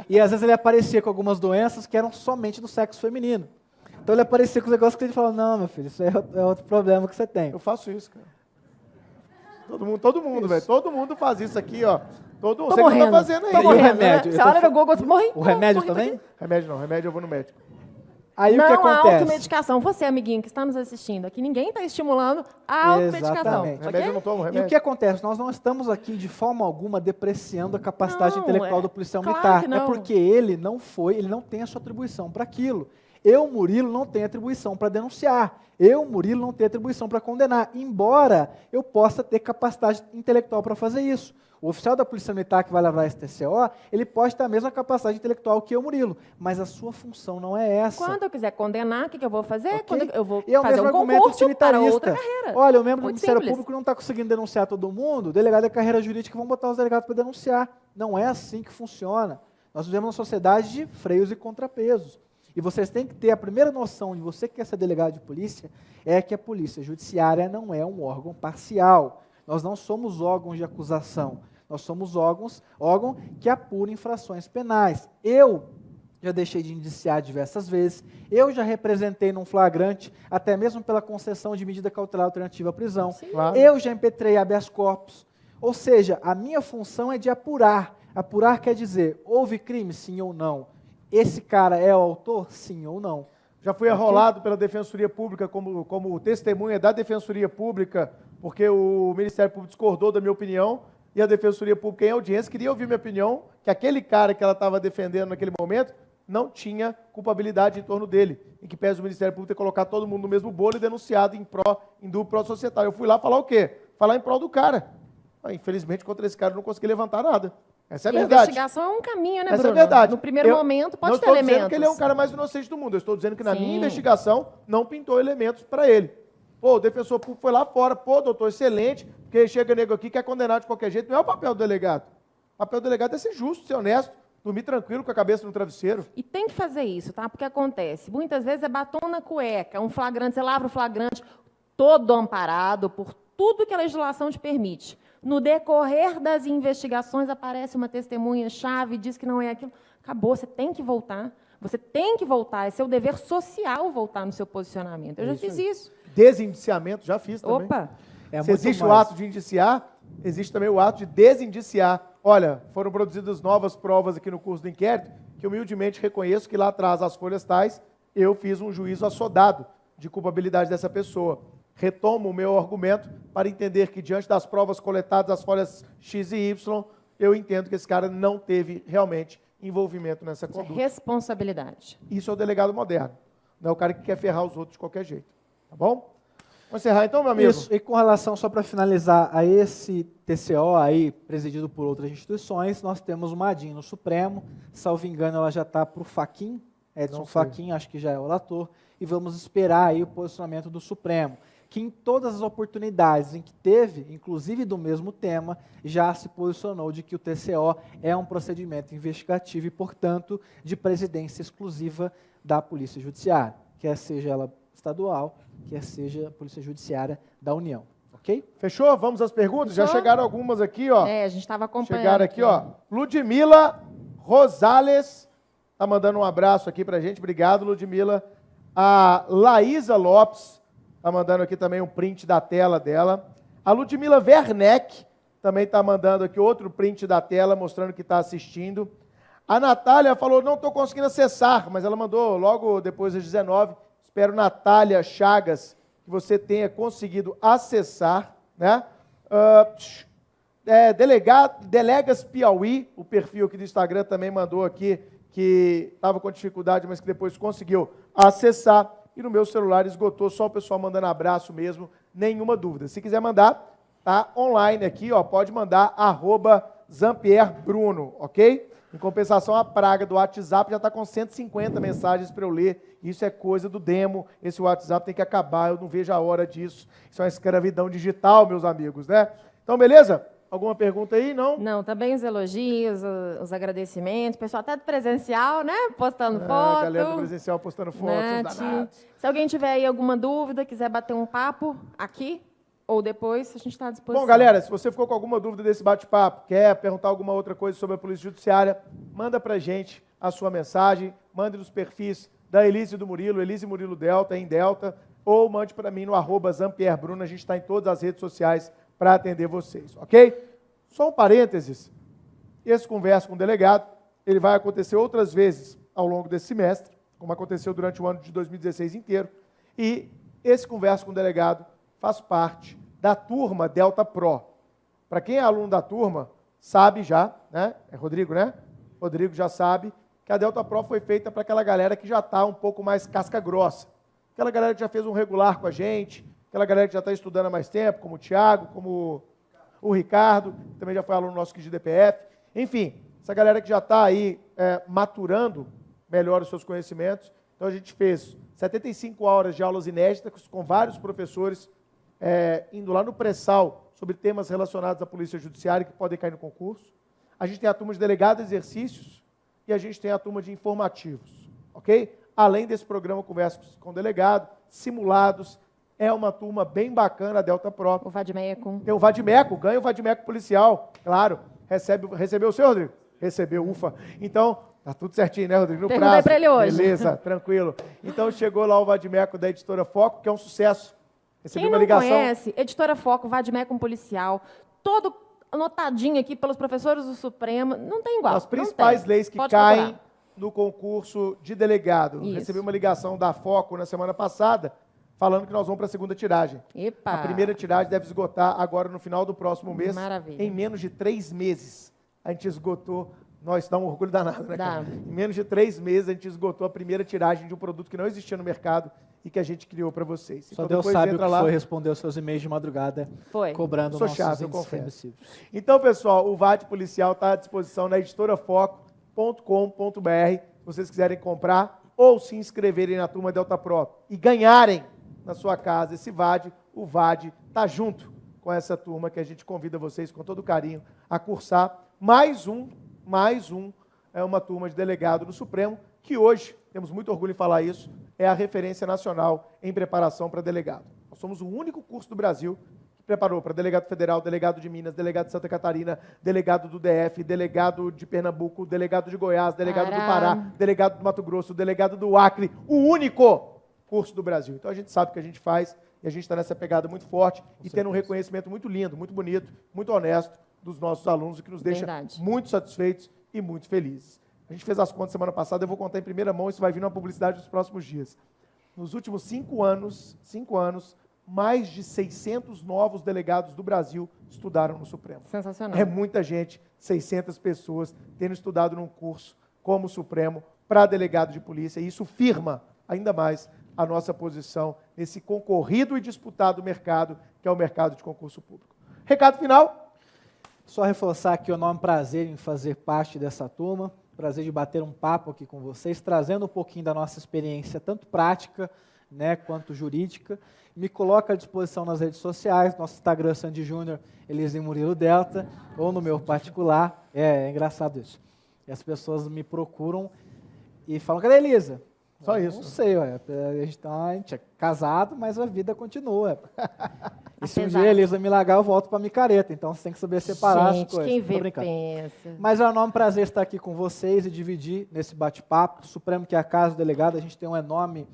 E às vezes ele aparecia com algumas doenças que eram somente do sexo feminino. Então ele aparecia com os negócios que ele falava, não, meu filho, isso é outro problema que você tem. Eu faço isso, cara. Todo mundo, velho. Todo mundo faz isso aqui, ó. Todo mundo. Você que tá fazendo aí. Tô morrendo, E o remédio? Né? Você olha no Google, eu morri. O remédio também? Remédio não, remédio eu vou no médico. Aí não, o que a acontece? automedicação. Você, amiguinho, que está nos assistindo aqui, ninguém está estimulando a automedicação. Exatamente. Remédio eu não tomo, remédio. E o que acontece? Nós não estamos aqui de forma alguma depreciando a capacidade intelectual do policial claro militar. que não. É porque ele não tem a sua atribuição para aquilo. Eu, Murilo, não tenho atribuição para denunciar. Eu, Murilo, não tenho atribuição para condenar, embora eu possa ter capacidade intelectual para fazer isso. O oficial da Polícia Militar que vai lavrar esse TCO, ele pode ter a mesma capacidade intelectual que eu, Murilo, mas a sua função não é essa. Quando eu quiser condenar, o que eu vou fazer? Okay? Quando eu vou e é o fazer mesmo um argumento concurso para utilitarista. outra carreira. Olha, o membro do Muito Ministério simples. Público não está conseguindo denunciar todo mundo, o delegado da carreira jurídica vão botar os delegados para denunciar. Não é assim que funciona. Nós vivemos uma sociedade de freios e contrapesos. E vocês têm que ter a primeira noção de você que quer ser delegado de polícia, é que a polícia judiciária não é um órgão parcial. Nós não somos órgãos de acusação. Nós somos órgãos que apuram infrações penais. Eu já deixei de indiciar diversas vezes, eu já representei num flagrante, até mesmo pela concessão de medida cautelar alternativa à prisão. Claro. Eu já impetrei habeas corpus. Ou seja, a minha função é de apurar. Apurar quer dizer, houve crime, sim ou não? Esse cara é o autor, sim ou não? Já fui arrolado pela Defensoria Pública como testemunha da Defensoria Pública, porque o Ministério Público discordou da minha opinião. e a Defensoria Pública em audiência queria ouvir minha opinião, que aquele cara que ela estava defendendo naquele momento não tinha culpabilidade em torno dele, em que pese o Ministério Público ter colocado todo mundo no mesmo bolo e denunciado em duplo pró-societário. Eu fui lá falar o quê? Falar em prol do cara. Infelizmente, contra esse cara eu não consegui levantar nada. Essa é a verdade. A investigação é um caminho, né, Essa Bruno? é a verdade. No primeiro momento pode ter elementos. Não estou dizendo que ele é o cara mais inocente do mundo. Eu estou dizendo que na minha investigação não pintou elementos para ele. Pô, o defensor público foi lá fora. Pô, doutor, excelente. Porque chega nego aqui que é condenado de qualquer jeito. Não é o papel do delegado. O papel do delegado é ser justo, ser honesto, dormir tranquilo com a cabeça no travesseiro. E tem que fazer isso, tá? Porque acontece. Muitas vezes é batom na cueca, um flagrante, você lavra o flagrante todo amparado por tudo que a legislação te permite. No decorrer das investigações, aparece uma testemunha-chave, diz que não é aquilo. Acabou, você tem que voltar. Você tem que voltar. É seu dever social voltar no seu posicionamento. Eu já fiz isso. Desindiciamento, já fiz também. Opa! Se existe o ato de indiciar, existe também o ato de desindiciar. Olha, foram produzidas novas provas aqui no curso do inquérito, que humildemente reconheço que lá atrás, as folhas tais, eu fiz um juízo assodado de culpabilidade dessa pessoa. Retomo o meu argumento para entender que, diante das provas coletadas, as folhas X e Y, eu entendo que esse cara não teve realmente envolvimento nessa conduta. Responsabilidade. Isso é o delegado moderno. Não é o cara que quer ferrar os outros de qualquer jeito. Tá bom? Vamos encerrar então, meu amigo? Isso, e com relação, só para finalizar, a esse TCO aí, presidido por outras instituições, nós temos uma ADIM no Supremo, salvo engano, ela já está para o Fachin, Edson Fachin, acho que já é orator, e vamos esperar aí o posicionamento do Supremo, que em todas as oportunidades em que teve, inclusive do mesmo tema, já se posicionou de que o TCO é um procedimento investigativo e, portanto, de presidência exclusiva da Polícia Judiciária, quer seja ela estadual, quer seja a Polícia Judiciária da União. Ok? Fechou? Vamos às perguntas? Fechou? Já chegaram algumas aqui, ó. A gente estava acompanhando. Chegaram aqui, ó. Ludmila Rosales tá mandando um abraço aqui pra gente. Obrigado, Ludmila. A Laísa Lopes tá mandando aqui também um print da tela dela. A Ludmila Werneck também tá mandando aqui outro print da tela, mostrando que está assistindo. A Natália falou, não estou conseguindo acessar, mas ela mandou logo depois das 19. Espero, Natália Chagas, que você tenha conseguido acessar, né? Delegas Piauí, o perfil aqui do Instagram também mandou aqui que estava com dificuldade, mas que depois conseguiu acessar. E no meu celular esgotou, só o pessoal mandando abraço mesmo, nenhuma dúvida. Se quiser mandar, tá online aqui, ó, pode mandar @ZampierBruno, ok? Em compensação, a praga do WhatsApp já está com 150 mensagens para eu ler. Isso é coisa do demo. Esse WhatsApp tem que acabar. Eu não vejo a hora disso. Isso é uma escravidão digital, meus amigos, né? Então, beleza? Alguma pergunta aí? Não? Não, também os elogios, os agradecimentos. Pessoal até do presencial, né? Postando foto. A galera do presencial postando fotos. Se alguém tiver aí alguma dúvida, quiser bater um papo aqui, ou depois, a gente está à disposição. Bom, galera, se você ficou com alguma dúvida desse bate-papo, quer perguntar alguma outra coisa sobre a Polícia Judiciária, manda pra gente a sua mensagem, mande nos perfis da Elise e do Murilo, Elise e Murilo Delta, em Delta, ou mande para mim no @ZampierBruno, a gente está em todas as redes sociais para atender vocês, ok? Só um parênteses, esse conversa com o delegado, ele vai acontecer outras vezes ao longo desse semestre, como aconteceu durante o ano de 2016 inteiro, e esse conversa com o delegado faz parte da turma Delta Pro. Para quem é aluno da turma, sabe já, né? É Rodrigo, né? Rodrigo já sabe que a Delta Pro foi feita para aquela galera que já está um pouco mais casca grossa. Aquela galera que já fez um regular com a gente, aquela galera que já está estudando há mais tempo, como o Thiago, como o Ricardo, também já foi aluno nosso aqui de DPF. Enfim, essa galera que já está aí maturando melhor os seus conhecimentos. Então a gente fez 75 horas de aulas inéditas com vários professores indo lá no pré-sal sobre temas relacionados à Polícia Judiciária que podem cair no concurso. A gente tem a turma de delegado de exercícios e a gente tem a turma de informativos, ok? Além desse programa Conversa com o Delegado, simulados, é uma turma bem bacana, a Delta Pro. O Vadimeco. Tem o Vadimeco, ganha o Vadimeco policial, claro. Recebeu o seu, Rodrigo? Recebeu, ufa. Então, tá tudo certinho, né, Rodrigo? No Perguntei para ele hoje. Beleza, tranquilo. Então, chegou lá o Vadimeco da Editora Foco, que é um sucesso. Recebi Quem uma não ligação. conhece, Editora Foco, Vadimeco policial, todo anotadinho aqui pelos professores do Supremo, não tem igual. As principais leis que Pode caem procurar. no concurso de delegado. Isso. Recebi uma ligação da Foco na semana passada, falando que nós vamos para a segunda tiragem. Epa! A primeira tiragem deve esgotar agora no final do próximo mês. Maravilha. Em menos de 3 meses, a gente esgotou. Nós dá um orgulho danado, né, cara? Dá. Em menos de 3 meses, a gente esgotou a primeira tiragem de um produto que não existia no mercado e que a gente criou para vocês. Só Então, Deus depois sabe o entra que lá. foi responder os seus e-mails de madrugada, Foi. cobrando Sou nossos chato, eu índices confesso. remissivos. Então, pessoal, o VAT Policial está à disposição na editorafoco.com.br. Se vocês quiserem comprar ou se inscreverem na turma Delta Pro e ganharem na sua casa esse VAD, o VAD está junto com essa turma que a gente convida vocês com todo carinho a cursar. Mais um, é uma turma de delegado do Supremo, que hoje, temos muito orgulho em falar isso, é a referência nacional em preparação para delegado. Nós somos o único curso do Brasil que preparou para delegado federal, delegado de Minas, delegado de Santa Catarina, delegado do DF, delegado de Pernambuco, delegado de Goiás, delegado do Pará, delegado do Mato Grosso, delegado do Acre, o único curso do Brasil. Então a gente sabe o que a gente faz e a gente está nessa pegada muito forte e tendo um reconhecimento muito lindo, muito bonito, muito honesto dos nossos alunos, o que nos deixa muito satisfeitos e muito felizes. A gente fez as contas semana passada, eu vou contar em primeira mão, isso vai vir numa publicidade nos próximos dias. Nos últimos 5 anos, mais de 600 novos delegados do Brasil estudaram no Supremo. Sensacional. É muita gente, 600 pessoas tendo estudado num curso como o Supremo para delegado de polícia, e isso firma ainda mais a nossa posição nesse concorrido e disputado mercado, que é o mercado de concurso público. Recado final? Só reforçar aqui o enorme prazer em fazer parte dessa turma, prazer de bater um papo aqui com vocês, trazendo um pouquinho da nossa experiência, tanto prática, né, quanto jurídica. Me coloco à disposição nas redes sociais, nosso Instagram, Sandy Júnior, Elisinho Murilo Delta, ou no meu particular. É engraçado isso. E as pessoas me procuram e falam, cadê a Elisa? Só Eu isso. Não sei, ué. A gente é casado, mas a vida continua. E se um dia a Elisa me largar, eu volto para a micareta. Então você tem que saber separar as coisas. Quem Tô vê brincando. pensa. Mas é um enorme prazer estar aqui com vocês e dividir nesse bate-papo. Supremo, que é a casa do delegado, a gente tem uma enorme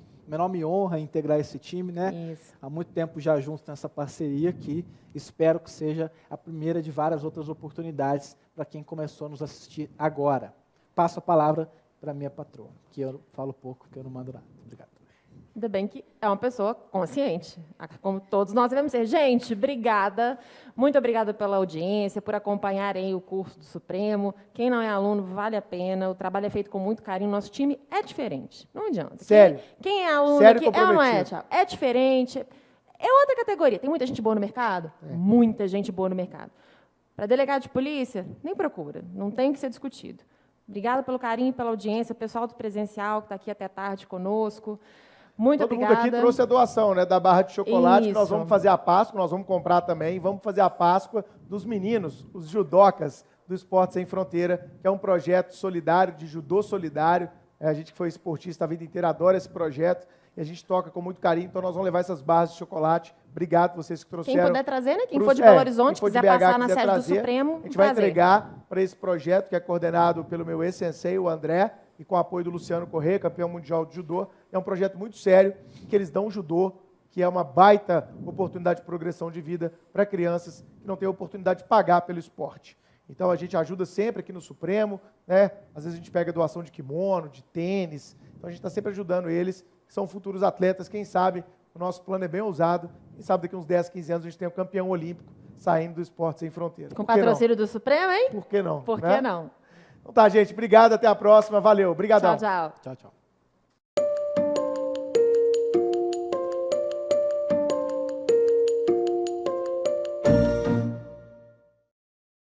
honra em integrar esse time, né? Isso. Há muito tempo já juntos nessa parceria aqui. Espero que seja a primeira de várias outras oportunidades para quem começou a nos assistir agora. Passo a palavra para minha patroa, que eu falo pouco, que eu não mando nada. Obrigado. Ainda bem que é uma pessoa consciente, como todos nós devemos ser. Gente, obrigada, muito obrigada pela audiência, por acompanharem o curso do Supremo. Quem não é aluno, vale a pena, o trabalho é feito com muito carinho, nosso time é diferente, não adianta. Sério. Quem é aluno Sério, aqui, é ou não é, comprometido. Thiago? É diferente, é outra categoria. Tem muita gente boa no mercado? Muita gente boa no mercado. Para delegado de polícia, nem procura, não tem que ser discutido. Obrigada pelo carinho e pela audiência, o pessoal do presencial que está aqui até tarde conosco. Muito obrigada. Todo mundo aqui trouxe a doação, né, da barra de chocolate, que nós Isso. vamos fazer a Páscoa, nós vamos comprar também, vamos fazer a Páscoa dos meninos, os judocas do Esporte Sem Fronteira, que é um projeto solidário, de judô solidário. A gente que foi esportista a vida inteira adora esse projeto, e a gente toca com muito carinho, então nós vamos levar essas barras de chocolate. Obrigado vocês que trouxeram. Quem puder trazer, né? Quem for de Belo Horizonte, quem for de quiser BH, passar na quiser sede do trazer, Supremo, a gente vai prazer. entregar para esse projeto que é coordenado pelo meu ex-sensei, o André, e com o apoio do Luciano Corrêa, campeão mundial de judô. É um projeto muito sério, que eles dão judô, que é uma baita oportunidade de progressão de vida para crianças que não têm oportunidade de pagar pelo esporte. Então, a gente ajuda sempre aqui no Supremo, né? Às vezes a gente pega doação de kimono, de tênis. Então, a gente está sempre ajudando eles, que são futuros atletas. Quem sabe, o nosso plano é bem ousado. Quem sabe daqui uns 10, 15 anos a gente tem um campeão olímpico saindo do Esporte Sem Fronteira. Com patrocínio do Supremo, hein? Por que não? Por né? que não? Então tá, gente. Obrigado. Até a próxima. Valeu. Obrigadão. Tchau, tchau. Tchau, tchau.